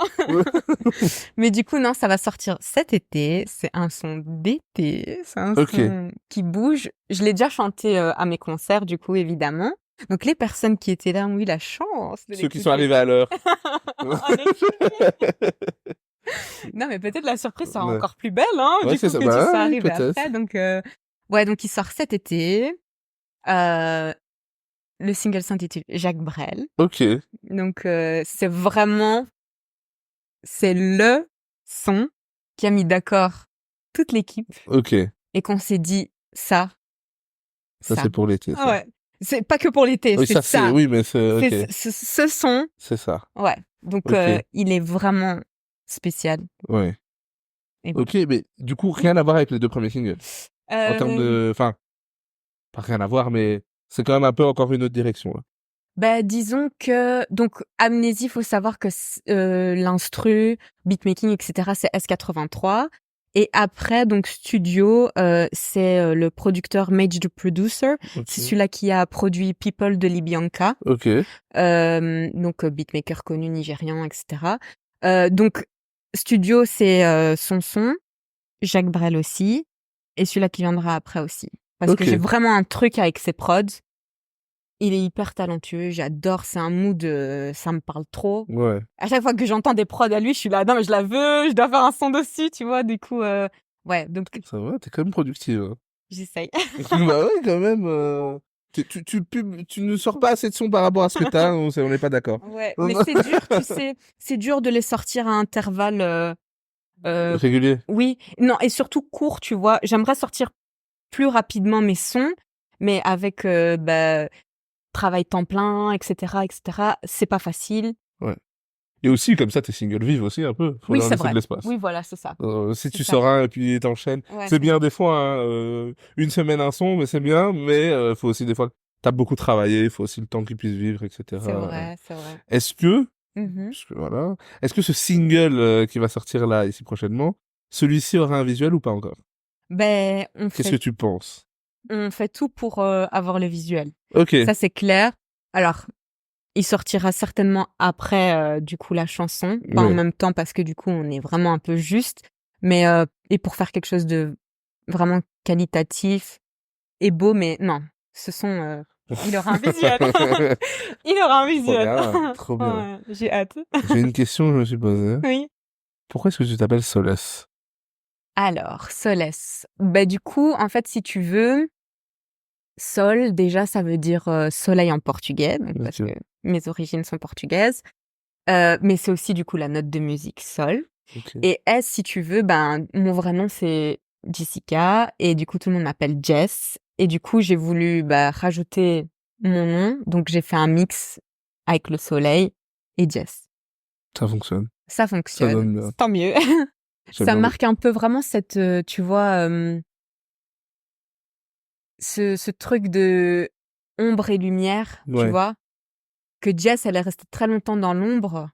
Mais du coup, non, ça va sortir cet été. C'est un son d'été. C'est un Ok. son qui bouge. Je l'ai déjà chanté à mes concerts, du coup, évidemment. Donc, les personnes qui étaient là ont eu la chance de Ceux qui sont l'écouter. arrivés à l'heure. En effet. Non, mais peut-être la surprise sera Ouais. encore plus belle, hein, Ouais, du c'est coup, ça. que tu Bah, sois oui, arrivé peut-être. après. Donc, ouais, donc il sort cet été. Euh, le single s'intitule Jacques Brel. Ok. Donc, c'est le son qui a mis d'accord toute l'équipe Ok. et qu'on s'est dit Ça, ça. c'est pour l'été, ça. Ouais. C'est pas que pour l'été, Oui, c'est ça, c'est, ça. oui, mais c'est, C'est ok. ce son. C'est ça. Ouais. Donc, Ok. il est vraiment spécial. Ouais. Et voilà. Ok, mais du coup, rien à voir avec les deux premiers singles. En termes Euh, de, enfin, pas rien à voir, mais c'est quand même un peu encore une autre direction, là. Bah, disons que donc Amnésie, faut savoir que l'instru, beatmaking, etc. c'est S83 et après donc studio, c'est le producteur Mage the Producer, c'est Ok. celui-là qui a produit People de Libyanka, Ok. donc beatmaker connu nigérian, etc. Donc studio c'est son son, Jacques Brel aussi et celui-là qui viendra après aussi parce que j'ai Ok. vraiment un truc avec ses prods. Il est hyper talentueux, j'adore, c'est un mood, ça me parle trop. Ouais. À chaque fois que j'entends des prods à lui, je suis là, non mais je la veux, je dois faire un son dessus, tu vois, du coup, ouais, donc Ça va, t'es quand même productive, hein. j'essaye. Bah ouais, quand même. Tu ne sors pas assez de sons par rapport à ce que t'as, on n'est pas d'accord. Ouais, mais c'est dur, tu sais, c'est dur de les sortir à intervalles, euh, Régulier. oui, non, et surtout court, tu vois. J'aimerais sortir plus rapidement mes sons, mais avec, bah, travail temps plein, etc., etc., c'est pas facile. Ouais. Et aussi, comme ça, tes singles vivent aussi un peu. Faut Oui, leur c'est laisser de vrai. l'espace. Oui, voilà, c'est ça. Si C'est tu ça. sors un et puis t'enchaînes, Ouais, c'est c'est bien ça. des fois, hein, une semaine un son, mais c'est bien, mais faut aussi des fois, t'as beaucoup travaillé, il faut aussi le temps qu'ils puissent vivre, C'est etc. vrai, c'est vrai. Est-ce que, Mhm. puisque voilà, est-ce que ce single qui va sortir là, ici prochainement, celui-ci aura un visuel ou pas encore? Ben, Qu'est-ce que tu penses? on fait tout pour avoir le visuel. Ok, Ça, c'est clair. Alors, il sortira certainement après, du coup, la chanson. Pas en ouais, même temps parce que, du coup, on est vraiment un peu juste. Mais, et pour faire quelque chose de vraiment qualitatif et beau, mais non, ce son, il aura un visuel. Il aura un trop visuel. bien, trop bien. Ouais, j'ai hâte. J'ai une question que je me suis posée. Oui. Pourquoi est-ce que tu t'appelles Solès? Alors, Solès. Ben, du coup, en fait, si tu veux, Sol, déjà, ça veut dire soleil en portugais, donc parce Ok, que mes origines sont portugaises. Mais c'est aussi du coup la note de musique sol. ok. Et S, si tu veux, ben mon vrai nom c'est Jessica et du coup tout le monde m'appelle Jess. Et du coup j'ai voulu bah, rajouter mon nom, donc j'ai fait un mix avec le soleil et Jess. Ça fonctionne. Ça Ça fonctionne, donne bien. tant mieux. J'aime Ça bien. marque un peu vraiment cette, tu vois, ce truc de ombre et lumière, tu Ouais. vois, que Jess, elle est restée très longtemps dans l'ombre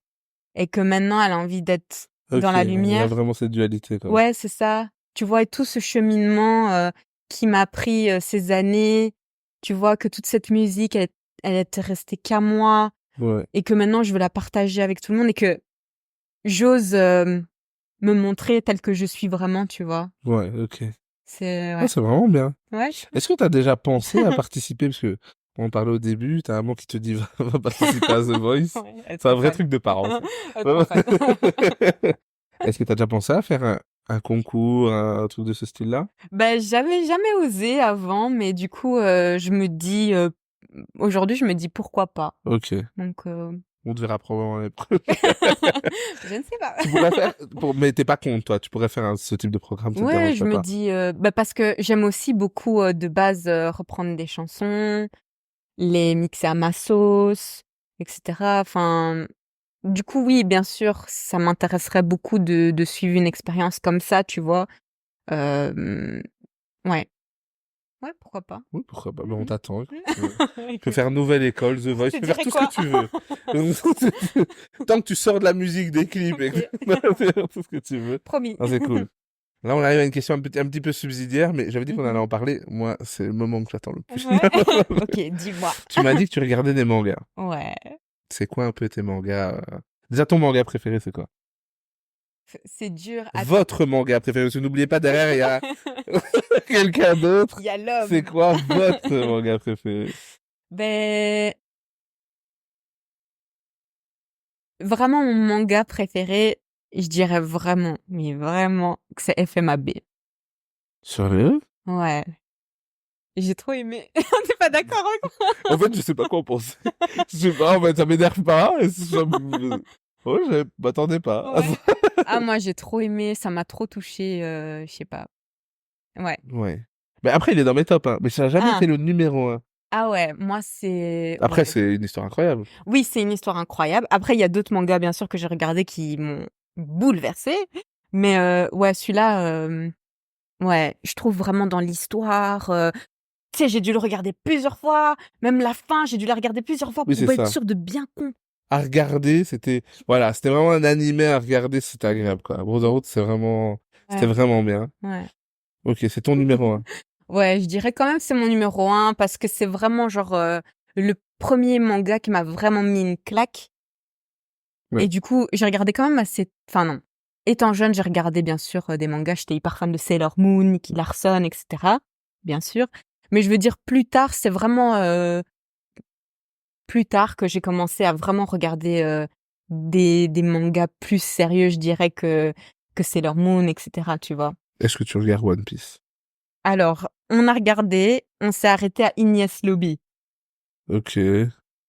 et que maintenant, elle a envie d'être dans Ok, la il y a lumière. vraiment cette dualité, quoi. Ouais, c'est ça. Tu vois, et tout ce cheminement qui m'a pris ces années, tu vois, que toute cette musique, elle était restée qu'à moi Ouais, et que maintenant, je veux la partager avec tout le monde et que j'ose me montrer telle que je suis vraiment, tu vois. ouais, ok. C'est, Ah, ouais. c'est vraiment bien. Ouais. Est-ce que t'as déjà pensé à participer, parce que on parlait au début, t'as un mot qui te dit va participer à The Voice. Ouais, elle est C'est un trop vrai fan. truc de parents, ça. Elle est trop fan. Est-ce que t'as déjà pensé à faire un concours, un truc de ce style-là? Ben, j'avais jamais osé avant, mais du coup, je me dis, aujourd'hui, je me dis pourquoi pas. Ok. Donc, On te verra probablement l'année prochaine. Je ne sais pas. Tu pourrais faire, mais t'es pas contre, toi. Tu pourrais faire ce type de programme, ça te Ouais, je dérangerait me pas. dis, parce que j'aime aussi beaucoup de base reprendre des chansons, les mixer à ma sauce, etc. Enfin, du coup, oui, bien sûr, ça m'intéresserait beaucoup de suivre une expérience comme ça, tu vois. Euh, ouais. Ouais, pourquoi pas. Oui, pourquoi pas. Ben, on Mhm. t'attend. Écoute, tu peux Écoute, faire Nouvelle École, The Voice, je tu te peux faire dirais tout ce quoi? que tu veux. Tant que tu sors de la musique, des clips, et Ok. tu peux faire tout ce que tu veux. Promis. Non, c'est cool. Là, on arrive à une question un petit peu subsidiaire, mais j'avais dit qu'on allait Mhm. en parler. Moi, c'est le moment que j'attends le plus. Ouais. Ok, dis-moi. Tu m'as dit que tu regardais des mangas. Ouais. C'est quoi un peu tes mangas Déjà, ton manga préféré, c'est quoi C'est dur. Attends. Votre manga préféré. Parce que n'oubliez pas, derrière, il y a quelqu'un d'autre. Il y a C'est l'homme. quoi votre manga préféré Ben, vraiment, mon manga préféré, je dirais vraiment, mais vraiment, que c'est FMAB. Sérieux Ouais. J'ai trop aimé. T'es pas d'accord avec moi? En fait, je sais pas quoi en penser. Je sais pas, en fait, ça m'énerve pas. Et ouais, je m'attendais pas. Ouais. Ah, moi, j'ai trop aimé. Ça m'a trop touchée. Je sais pas. Ouais. Ouais. Mais après, il est dans mes tops, hein. Mais ça n'a jamais Ah. été le numéro 1. Ah ouais, moi, c'est... Après, Ouais. c'est une histoire incroyable. Oui, c'est une histoire incroyable. Après, il y a d'autres mangas, bien sûr, que j'ai regardés qui m'ont bouleversée. Mais ouais, celui-là, ouais, je trouve vraiment dans l'histoire. Tu sais, j'ai dû le regarder plusieurs fois. Même la fin, j'ai dû la regarder plusieurs fois Oui, pour c'est être ça. sûre de bien comprendre. À regarder, c'était... Voilà, c'était vraiment un animé à regarder, c'était agréable, quoi. Brotherhood, c'est vraiment... C'était Ouais, vraiment bien. ouais. Ok, c'est ton numéro 1. Ouais, je dirais quand même que c'est mon numéro 1 parce que c'est vraiment genre le premier manga qui m'a vraiment mis une claque. Ouais. Et du coup, j'ai regardé quand même assez... Enfin non. Étant jeune, j'ai regardé bien sûr des mangas. J'étais hyper fan de Sailor Moon, Nicky Larson, etc. Bien sûr. Mais je veux dire, plus tard, c'est vraiment plus tard que j'ai commencé à vraiment regarder des mangas plus sérieux, je dirais, que Sailor Moon, etc. Tu vois. Est-ce que tu regardes One Piece Alors, on a regardé, on s'est arrêté à Enies Lobby. Ok.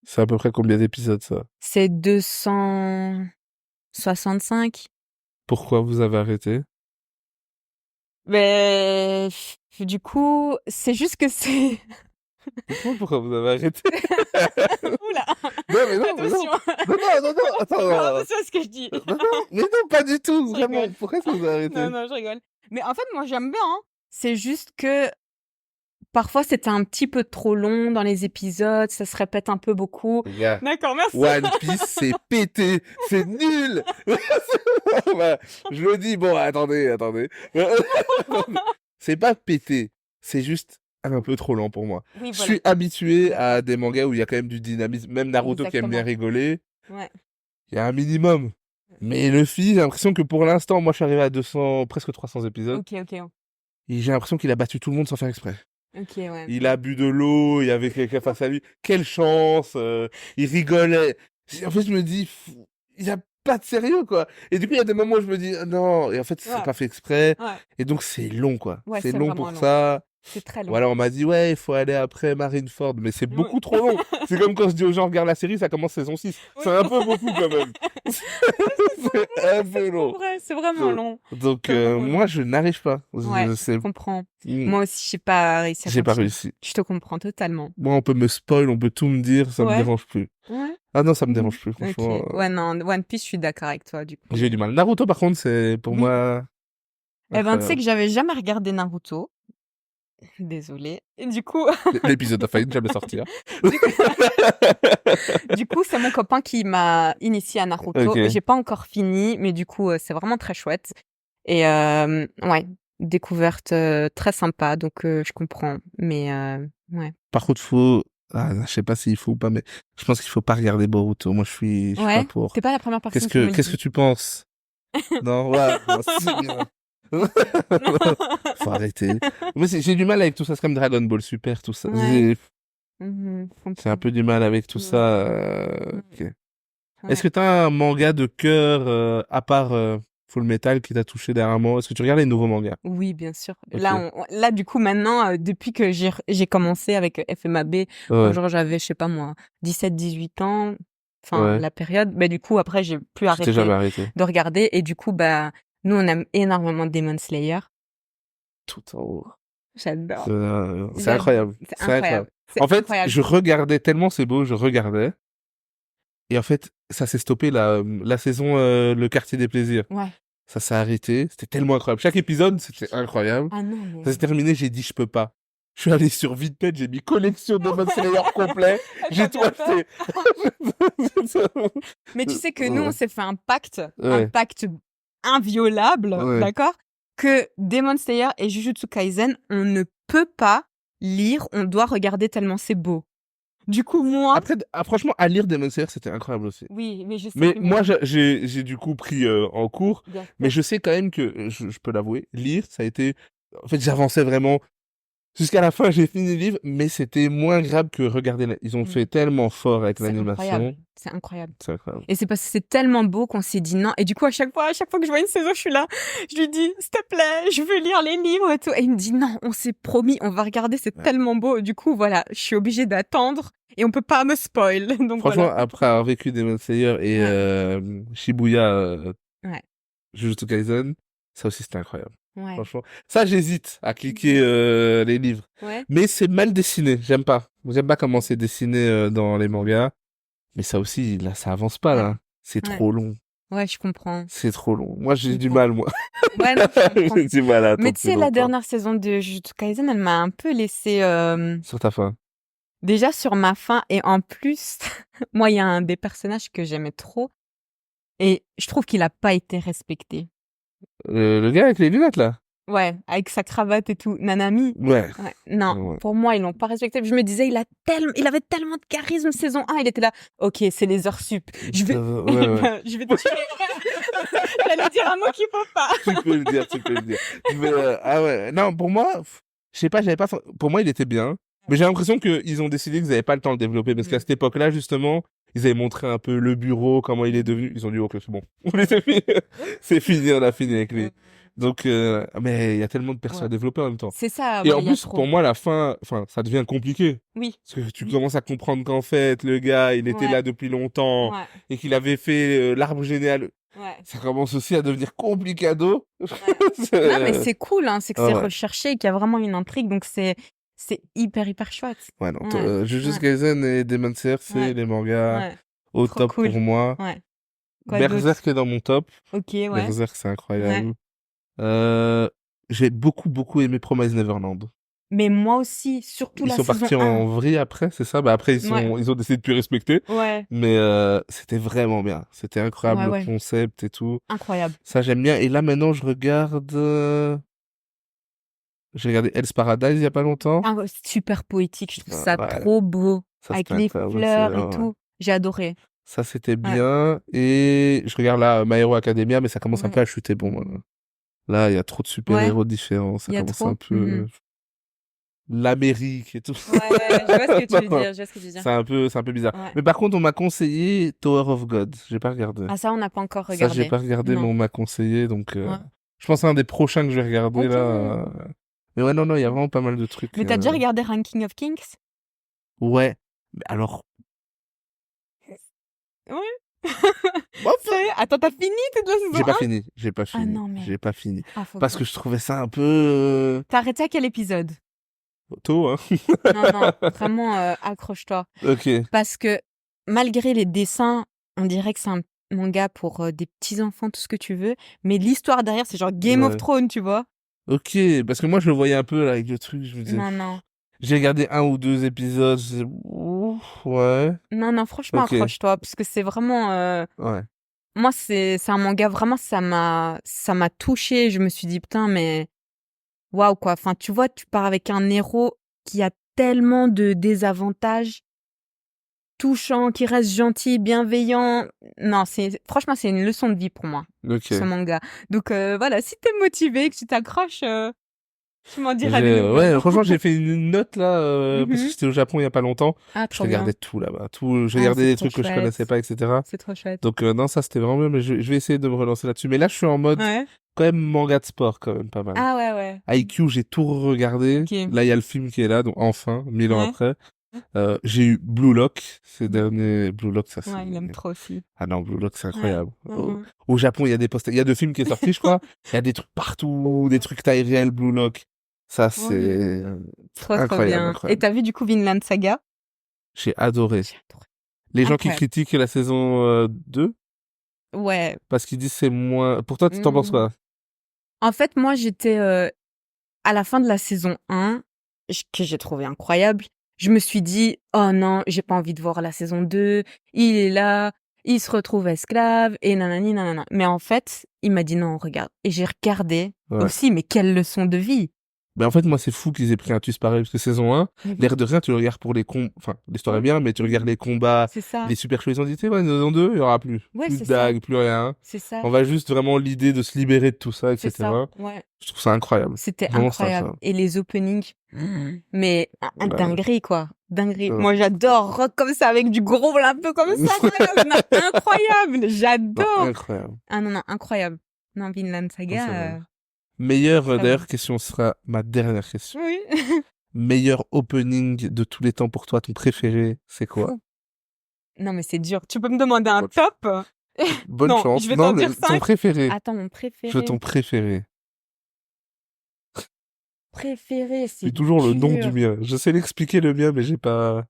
C'est à peu près combien d'épisodes, ça C'est 265. Pourquoi vous avez arrêté Mais du coup, c'est juste que c'est... Dites-moi pourquoi vous avez arrêté. Oula, Non, mais non, mais non. attention. Non, attends. Attention à ce que je dis. Non, mais non, pas du tout, Je vraiment. rigole. Pourquoi ça vous a arrêté Non, je rigole. Mais en fait, moi, j'aime bien. Hein. C'est juste que parfois, c'était un petit peu trop long dans les épisodes. Ça se répète un peu beaucoup. Les gars, D'accord, merci. One Piece, c'est pété. C'est nul. Bah, je le dis, bon, attendez. C'est pas pété. C'est juste un peu trop lent pour moi. Oui, Je voilà. suis habitué à des mangas où il y a quand même du dynamisme. Même Naruto qui aime bien Exactement. rigoler. Ouais. Il y a un minimum. Mais Luffy, j'ai l'impression que pour l'instant, moi je suis arrivé à 200, presque 300 épisodes. Ok. Et j'ai l'impression qu'il a battu tout le monde sans faire exprès. Ok, ouais. Il a bu de l'eau, il y avait quelqu'un face à lui. Quelle chance il rigolait. En fait, je me dis, il a pas de sérieux, quoi. Et du coup, il y a des moments où je me dis, ah non. Et en fait, c'est Ouais. pas fait exprès. Ouais. Et donc, c'est long, quoi. Ouais, c'est c'est long vraiment pour long. ça. C'est très long. Voilà, on m'a dit, ouais, il faut aller après Marineford. Mais c'est beaucoup Oui. trop long. C'est comme quand je dis aux gens, regarde la série, ça commence saison 6. Oui. C'est un peu beaucoup, quand même. C'est un peu long. Vrai, c'est vraiment long. Donc, C'est vraiment long. moi, je n'arrive pas. Ouais, sais... je comprends. Mm. Moi aussi, j'ai pas réussi à J'ai pas continuer. réussi. Je te comprends totalement. Moi, on peut me spoil, on peut tout me dire, ça me Ouais. dérange plus. Ouais. Ah non, ça me dérange plus, franchement. Ok. Ouais, non, One Piece, je suis d'accord avec toi, du coup. J'ai eu du mal. Naruto, par contre, c'est pour Oui. moi... Eh ben, tu sais incroyable. que j'avais jamais regardé Naruto. Désolée. Et du coup, L'épisode a failli jamais sortir. du coup, c'est mon copain qui m'a initié à Naruto. Ok. J'ai pas encore fini, mais du coup, c'est vraiment très chouette. Et ouais, découverte très sympa, donc je comprends. Mais ouais. Par contre, faut... Ah, je sais pas s'il faut ou pas, mais je pense qu'il faut pas regarder Boruto. Moi, je suis pas Ouais, pour. t'es pas la première personne qui me le Qu'est-ce que dit. tu penses? Non, ouais, non, c'est bien. Faut arrêter. Moi, j'ai du mal avec tout ça. C'est comme Dragon Ball Super, tout ça. Ouais. J'ai Je un comprends. peu du mal avec tout Ouais. ça. Ok. Ouais. Est-ce que t'as un manga de cœur, à part Full Metal, qui t'a touché dernièrement? Est-ce que tu regardes les nouveaux mangas? Oui, bien sûr. Ok. Là, du coup, maintenant, depuis que j'ai commencé avec FMAB, Ouais. genre j'avais, je sais pas moi, 17, 18 ans, enfin Ouais. la période. Bah du coup après j'ai plus Tu t'es arrêté jamais arrêté. de regarder et du coup bah nous on aime énormément Demon Slayer. Tout en haut. J'adore. C'est incroyable. C'est C'est incroyable. incroyable. C'est En fait, incroyable. je regardais tellement c'est beau, je regardais. Et en fait, ça s'est stoppé la saison Le Quartier des Plaisirs. Ouais. Ça s'est arrêté. C'était tellement incroyable. Chaque épisode, c'était incroyable. Ah non mais Ça s'est terminé, j'ai dit, je peux pas. Je suis allé sur Vitped, j'ai mis collection de Demon Slayer complet. J'ai tout acheté. Mais tu sais que nous on s'est fait un pacte Ouais. inviolable, Ouais. d'accord? Que Demon Slayer et Jujutsu Kaisen, on ne peut pas lire, on doit regarder tellement c'est beau. Du coup, moi... Après, franchement, à lire Demon Slayer, c'était incroyable aussi. Oui, mais je sais Mais que moi, j'ai du coup pris en cours. Bien sûr. Mais je sais quand même que, je peux l'avouer, lire, ça a été... En fait, j'avançais vraiment. Jusqu'à la fin, j'ai fini le livre, mais c'était moins grave que regarder. Ils ont fait tellement fort avec C'est incroyable. l'animation. C'est incroyable. C'est incroyable. Et c'est parce que c'est tellement beau qu'on s'est dit non. Et du coup, à chaque fois que je vois une saison, je suis là. Je lui dis, s'il te plaît, je veux lire les livres et tout. Et il me dit non, on s'est promis, on va regarder, c'est tellement beau. Du coup, voilà, je suis obligée d'attendre et on peut pas me spoil. Donc Franchement, voilà. après avoir vécu Demon Slayer et Shibuya, Ouais. Jujutsu Kaisen, ça aussi c'était incroyable. Ouais. Franchement, ça j'hésite à cliquer les livres. Ouais. Mais c'est mal dessiné, j'aime pas. J'aime pas comment c'est dessiné dans les mangas. Mais ça aussi, là, ça avance pas, là. C'est Ouais. trop long. Ouais, je comprends. C'est trop long. Moi, j'ai Je du comprends. mal, moi. Ouais, non, je comprends. J'ai du mal à attendre Mais tu sais, plus la longtemps. dernière saison de Jujutsu Kaisen, elle m'a un peu laissé Sur ta fin. déjà sur ma faim. Et en plus, moi, il y a un des personnages que j'aimais trop. Et je trouve qu'il a pas été respecté. Le gars avec les lunettes, là? Ouais, avec sa cravate et tout. Nanami. Ouais. Ouais. Non, Ouais. pour moi, ils l'ont pas respecté. Je me disais, il avait tellement de charisme saison 1. Il était là, ok, c'est les heures sup. Je vais, Ouais. je vais te tuer. J'allais dire un mot qu'il faut pas. Tu peux le dire, tu peux le dire. Mais, ah ouais. Non, pour moi, je sais pas, pour moi, il était bien. Mais j'ai l'impression qu'ils ont décidé qu'ils n'avaient pas le temps de le développer. Parce qu'à cette époque-là, justement, ils avaient montré un peu le bureau, comment il est devenu. Ils ont dit, ok, c'est bon. C'est fini, on a fini avec lui. Donc, mais il y a tellement de persos à développer en même temps. C'est ça. Et ouais, en il y a plus, trop. pour moi, la fin, ça devient compliqué. Oui. Parce que tu commences à comprendre qu'en fait, le gars, il était là depuis longtemps Ouais. et qu'il avait fait l'arbre généal. Ouais. Ça commence aussi à devenir complicado. Non, mais c'est cool, hein. C'est que c'est Ouais. recherché et qu'il y a vraiment une intrigue. Donc, c'est hyper chouette. Ouais, non. Ouais. Jujutsu Kaisen et Demon Slayer, c'est les mangas Ouais. au Trop top cool. pour moi. Ouais. Quoi Berserk est dans mon top. Ok, ouais. Berserk, c'est incroyable. J'ai beaucoup aimé Promise Neverland. Mais moi aussi, surtout Ils la sont saison partis 1. en vrille après, c'est ça? Bah après, ils ont décidé de plus respecter. Ouais. Mais c'était vraiment bien. C'était incroyable le concept et tout. Incroyable. Ça, j'aime bien. Et là, maintenant, je regarde... J'ai regardé Hell's Paradise il y a pas longtemps. Ah, super poétique, je trouve ça Ouais. trop beau. Ça, Avec c'était les incroyable aussi, fleurs et ouais. tout. J'ai adoré. Ça, c'était bien. Et je regarde là My Hero Academia, mais ça commence un peu à chuter. Bon, voilà. Là, il y a trop de super-héros différents. Ça commence un peu... L'Amérique et tout. Ouais, je vois ce que tu veux dire. C'est un peu bizarre. Ouais. Mais par contre, on m'a conseillé Tower of God. J'ai pas regardé. Ah, ça, on n'a pas encore Ça, regardé. j'ai pas regardé, mais on m'a conseillé. Donc, je pense que c'est un des prochains que je vais regarder là. Mais ouais, non, il y a vraiment pas mal de trucs. Mais t'as déjà regardé Ranking of Kings? Ouais. Mais alors. Oui. Attends, t'as fini toute la saison 1? J'ai pas fini. Ah non, mais... J'ai pas fini. Ah, parce que je trouvais ça un peu... T'as arrêté à quel épisode? Tôt, hein. Non, vraiment, accroche-toi. Ok. Parce que malgré les dessins, on dirait que c'est un manga pour des petits-enfants, tout ce que tu veux. Mais l'histoire derrière, c'est genre Game of Thrones, tu vois. Ok, parce que moi, je le voyais un peu là, avec le truc, je me disais... Non. J'ai regardé 1 ou 2 épisodes, je disais, ouf, ouais. Non, franchement, accroche-toi, parce que c'est vraiment... Ouais. Moi, c'est un manga, vraiment, ça m'a touchée. Je me suis dit, putain, mais... Waouh, quoi. Enfin, tu vois, tu pars avec un héros qui a tellement de désavantages, touchant, qui reste gentil, bienveillant. Non, franchement, c'est une leçon de vie pour moi, ce manga. Donc, voilà, si t'es motivé, que tu t'accroches... Tu m'en diras des nouvelles. Ouais, franchement, j'ai fait une note là, parce que j'étais au Japon il y a pas longtemps. Ah, je regardais tout là-bas. Je regardais des trucs que je connaissais pas, etc. C'est trop chouette. Donc, non, ça c'était vraiment bien, mais je vais essayer de me relancer là-dessus. Mais là, je suis en mode quand même manga de sport, quand même pas mal. Ah ouais. IQ, j'ai tout regardé. Là, il y a le film qui est là, donc enfin, 1000 ans après. J'ai eu Blue Lock, ces derniers Blue Lock, ça c'est... Ouais, il aime trop aussi. Ah non, Blue Lock, c'est Ouais. incroyable. Mhm. Au Japon, il y a des posters, il y a deux films qui est sorti, je crois. Il y a des trucs partout, des trucs taille réelle, Blue Lock. Ça, c'est Trop incroyable, bien. Et incroyable. t'as vu du coup Vinland Saga? J'ai adoré. J'ai adoré. Les gens qui Incroyable. critiquent la saison 2, Ouais. parce qu'ils disent c'est moins... Pour toi, tu t'en penses quoi? En fait, moi, j'étais à la fin de la saison 1, que j'ai trouvé incroyable. Je me suis dit, oh non, j'ai pas envie de voir la saison 2. Il est là, il se retrouve esclave, et nanani, nanana. Mais en fait, il m'a dit non, regarde. Et j'ai regardé Ouais. aussi, mais quelle leçon de vie. Mais en fait, moi, c'est fou qu'ils aient pris un twist pareil, parce que saison 1, Mhm. l'air de rien, tu le regardes pour les combats, enfin, l'histoire est Ouais. bien, mais tu regardes les combats, C'est ça. les super shows, ils ont dit, tu sais, ouais, saison 2, il y aura plus. Ouais, Plus c'est de ça. dagues, plus rien. C'est ça. On va juste vraiment l'idée de se libérer de tout ça, C'est etc. ça. Ouais. Je trouve ça incroyable. C'était Vraiment, c'est incroyable. incroyable. Et les openings, mais un Ouais. dinguerie, quoi. Dinguerie. Ouais. Moi, j'adore rock comme ça, avec du growl un peu comme ça. Non, incroyable. Non, J'adore. incroyable. Ah non, incroyable. Non, Vinland Non, c'est Saga. vrai. Meilleure, très d'ailleurs, bon. question sera ma dernière question. Oui. Meilleur opening de tous les temps pour toi, ton préféré, c'est quoi? Non, mais c'est dur. Tu peux me demander un top? Bonne Non, chance. je vais Non, t'en mais dire ton 5. préféré. Attends, mon Je veux préféré. ton préféré. Préféré, C'est c'est toujours le nom du dur. mien. Je sais l'expliquer le mien, mais j'ai pas...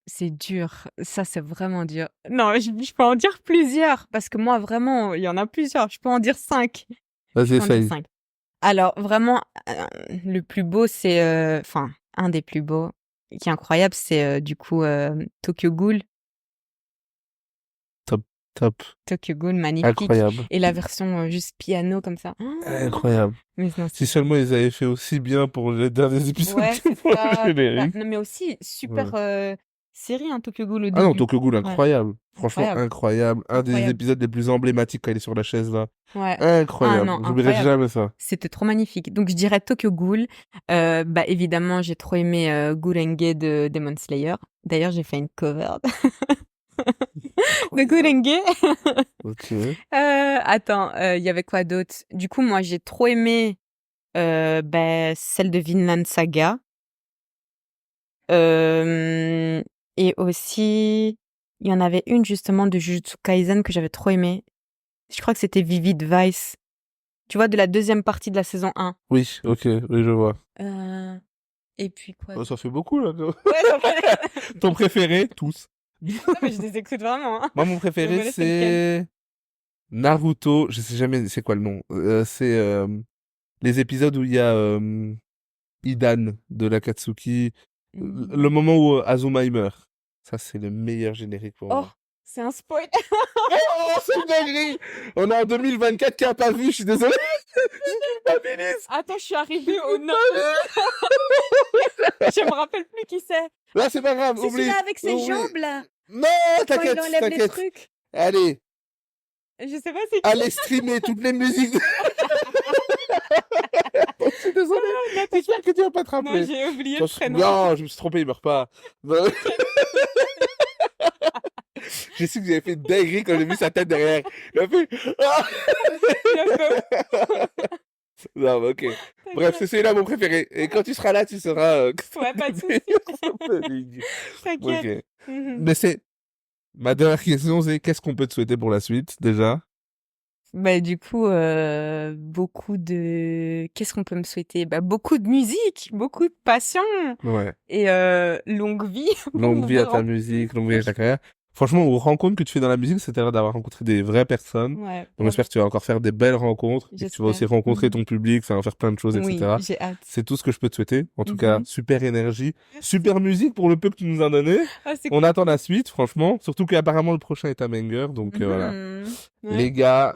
C'est dur. Ça, c'est vraiment dur. Non, je peux en dire plusieurs. Parce que moi, vraiment, il y en a plusieurs. Je peux en dire 5. Vas-y, Je peux en dire essaye. 5. Alors, vraiment, le plus beau, c'est... Enfin, un des plus beaux, qui est incroyable, c'est du coup Tokyo Ghoul. Top. Tokyo Ghoul, magnifique. Incroyable. Et la version juste piano, comme ça. Incroyable. Mais non, Si seulement ils avaient fait aussi bien pour les derniers épisodes ouais, que c'est pour le ça. générique. Non, mais aussi, super série, hein, Tokyo Ghoul au Ah non, début. Tokyo Ghoul, Ouais. incroyable. Franchement, Incroyable. incroyable. Un des Incroyable. épisodes les plus emblématiques quand il est sur la chaise, là. Ouais. Ah Incroyable. non, J'oublierai incroyable. jamais ça. C'était trop magnifique. Donc, je dirais Tokyo Ghoul. Bah, évidemment, j'ai trop aimé Gurenge de Demon Slayer. D'ailleurs, j'ai fait une cover de Gurenge. Ok. Attends, il y avait quoi d'autre? Du coup, moi, j'ai trop aimé bah, celle de Vinland Saga. Et aussi, il y en avait une justement de Jujutsu Kaisen que j'avais trop aimé. Je crois que c'était Vivid Vice. Tu vois, de la deuxième partie de la saison 1. Oui, ok, oui, je vois. Et puis quoi? Oh, ça fait beaucoup, là. Ouais, ça fait... Ton préféré? Tous. Non, mais je les écoute vraiment. Hein. Moi, mon Je préféré, me laisse c'est Naruto. Je sais jamais c'est quoi le nom. C'est les épisodes où il y a Idan de l'Akatsuki. Le moment où Azuma il meurt. Ça, c'est le meilleur générique pour Oh, moi. c'est un spoil. Oh, c'est une dinguerie! On est en 2024 qui a pas vu, je suis désolé. Je culpabilise. Attends, je suis arrivée au nord. Je me rappelle plus qui c'est. Là, c'est pas grave, C'est oublie. celui-là avec ses Oublie. jambes, là. Non, Quand t'inquiète, il enlève les t'inquiète. trucs. Allez, Je sais pas c'est qui. allez streamer toutes les musiques. Je suis désolé. J'espère que tu vas pas te Non, rappeler. j'ai oublié le prénom. Non, je me suis trompé, il meurt pas. Non. J'ai su que j'avais fait une dinguerie quand j'ai vu sa tête derrière. Il a fait... Ah non, mais ok. Bref, c'est celui-là mon préféré. Et quand tu seras là, tu seras... Ouais, pas de soucis. T'inquiète. Ok. Mais c'est... Ma dernière question, c'est qu'est-ce qu'on peut te souhaiter pour la suite, déjà? Bah, du coup, beaucoup de... Qu'est-ce qu'on peut me souhaiter? Bah, beaucoup de musique, beaucoup de passion Ouais. et longue vie. Longue vie à ta musique, longue vie à ta carrière. Franchement, aux rencontres que tu fais dans la musique, c'est d'avoir rencontré des vraies personnes. Ouais. Donc j'espère que tu vas encore faire des belles rencontres, et que tu vas aussi J'espère. rencontrer ton public, ça va faire plein de choses, Oui, etc. j'ai hâte. C'est tout ce que je peux te souhaiter. En tout cas, super énergie, super musique pour le peu que tu nous as donné. Ah, c'est On attend la suite, franchement. Surtout qu'apparemment le prochain est un banger, donc voilà. Ouais. Les gars,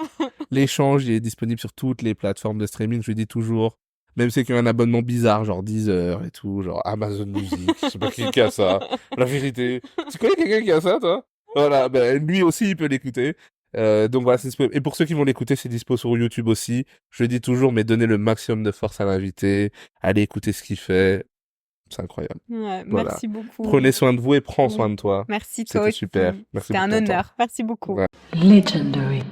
l'échange il est disponible sur toutes les plateformes de streaming, je le dis toujours. Même ceux qui ont un abonnement bizarre, genre Deezer et tout, genre Amazon Music, je sais pas qui a ça. La vérité. Tu connais quelqu'un qui a ça, toi? Voilà, ben, lui aussi, il peut l'écouter. Donc voilà, c'est disponible. Et pour ceux qui vont l'écouter, c'est dispo sur YouTube aussi. Je le dis toujours, mais donnez le maximum de force à l'invité. Allez écouter ce qu'il fait. C'est incroyable. Ouais, Voilà. merci beaucoup. Prenez soin de vous et prends soin de toi. Merci toi C'était aussi. super. Merci C'était pour un ton temps. honneur. Merci beaucoup. Ouais. Legendary.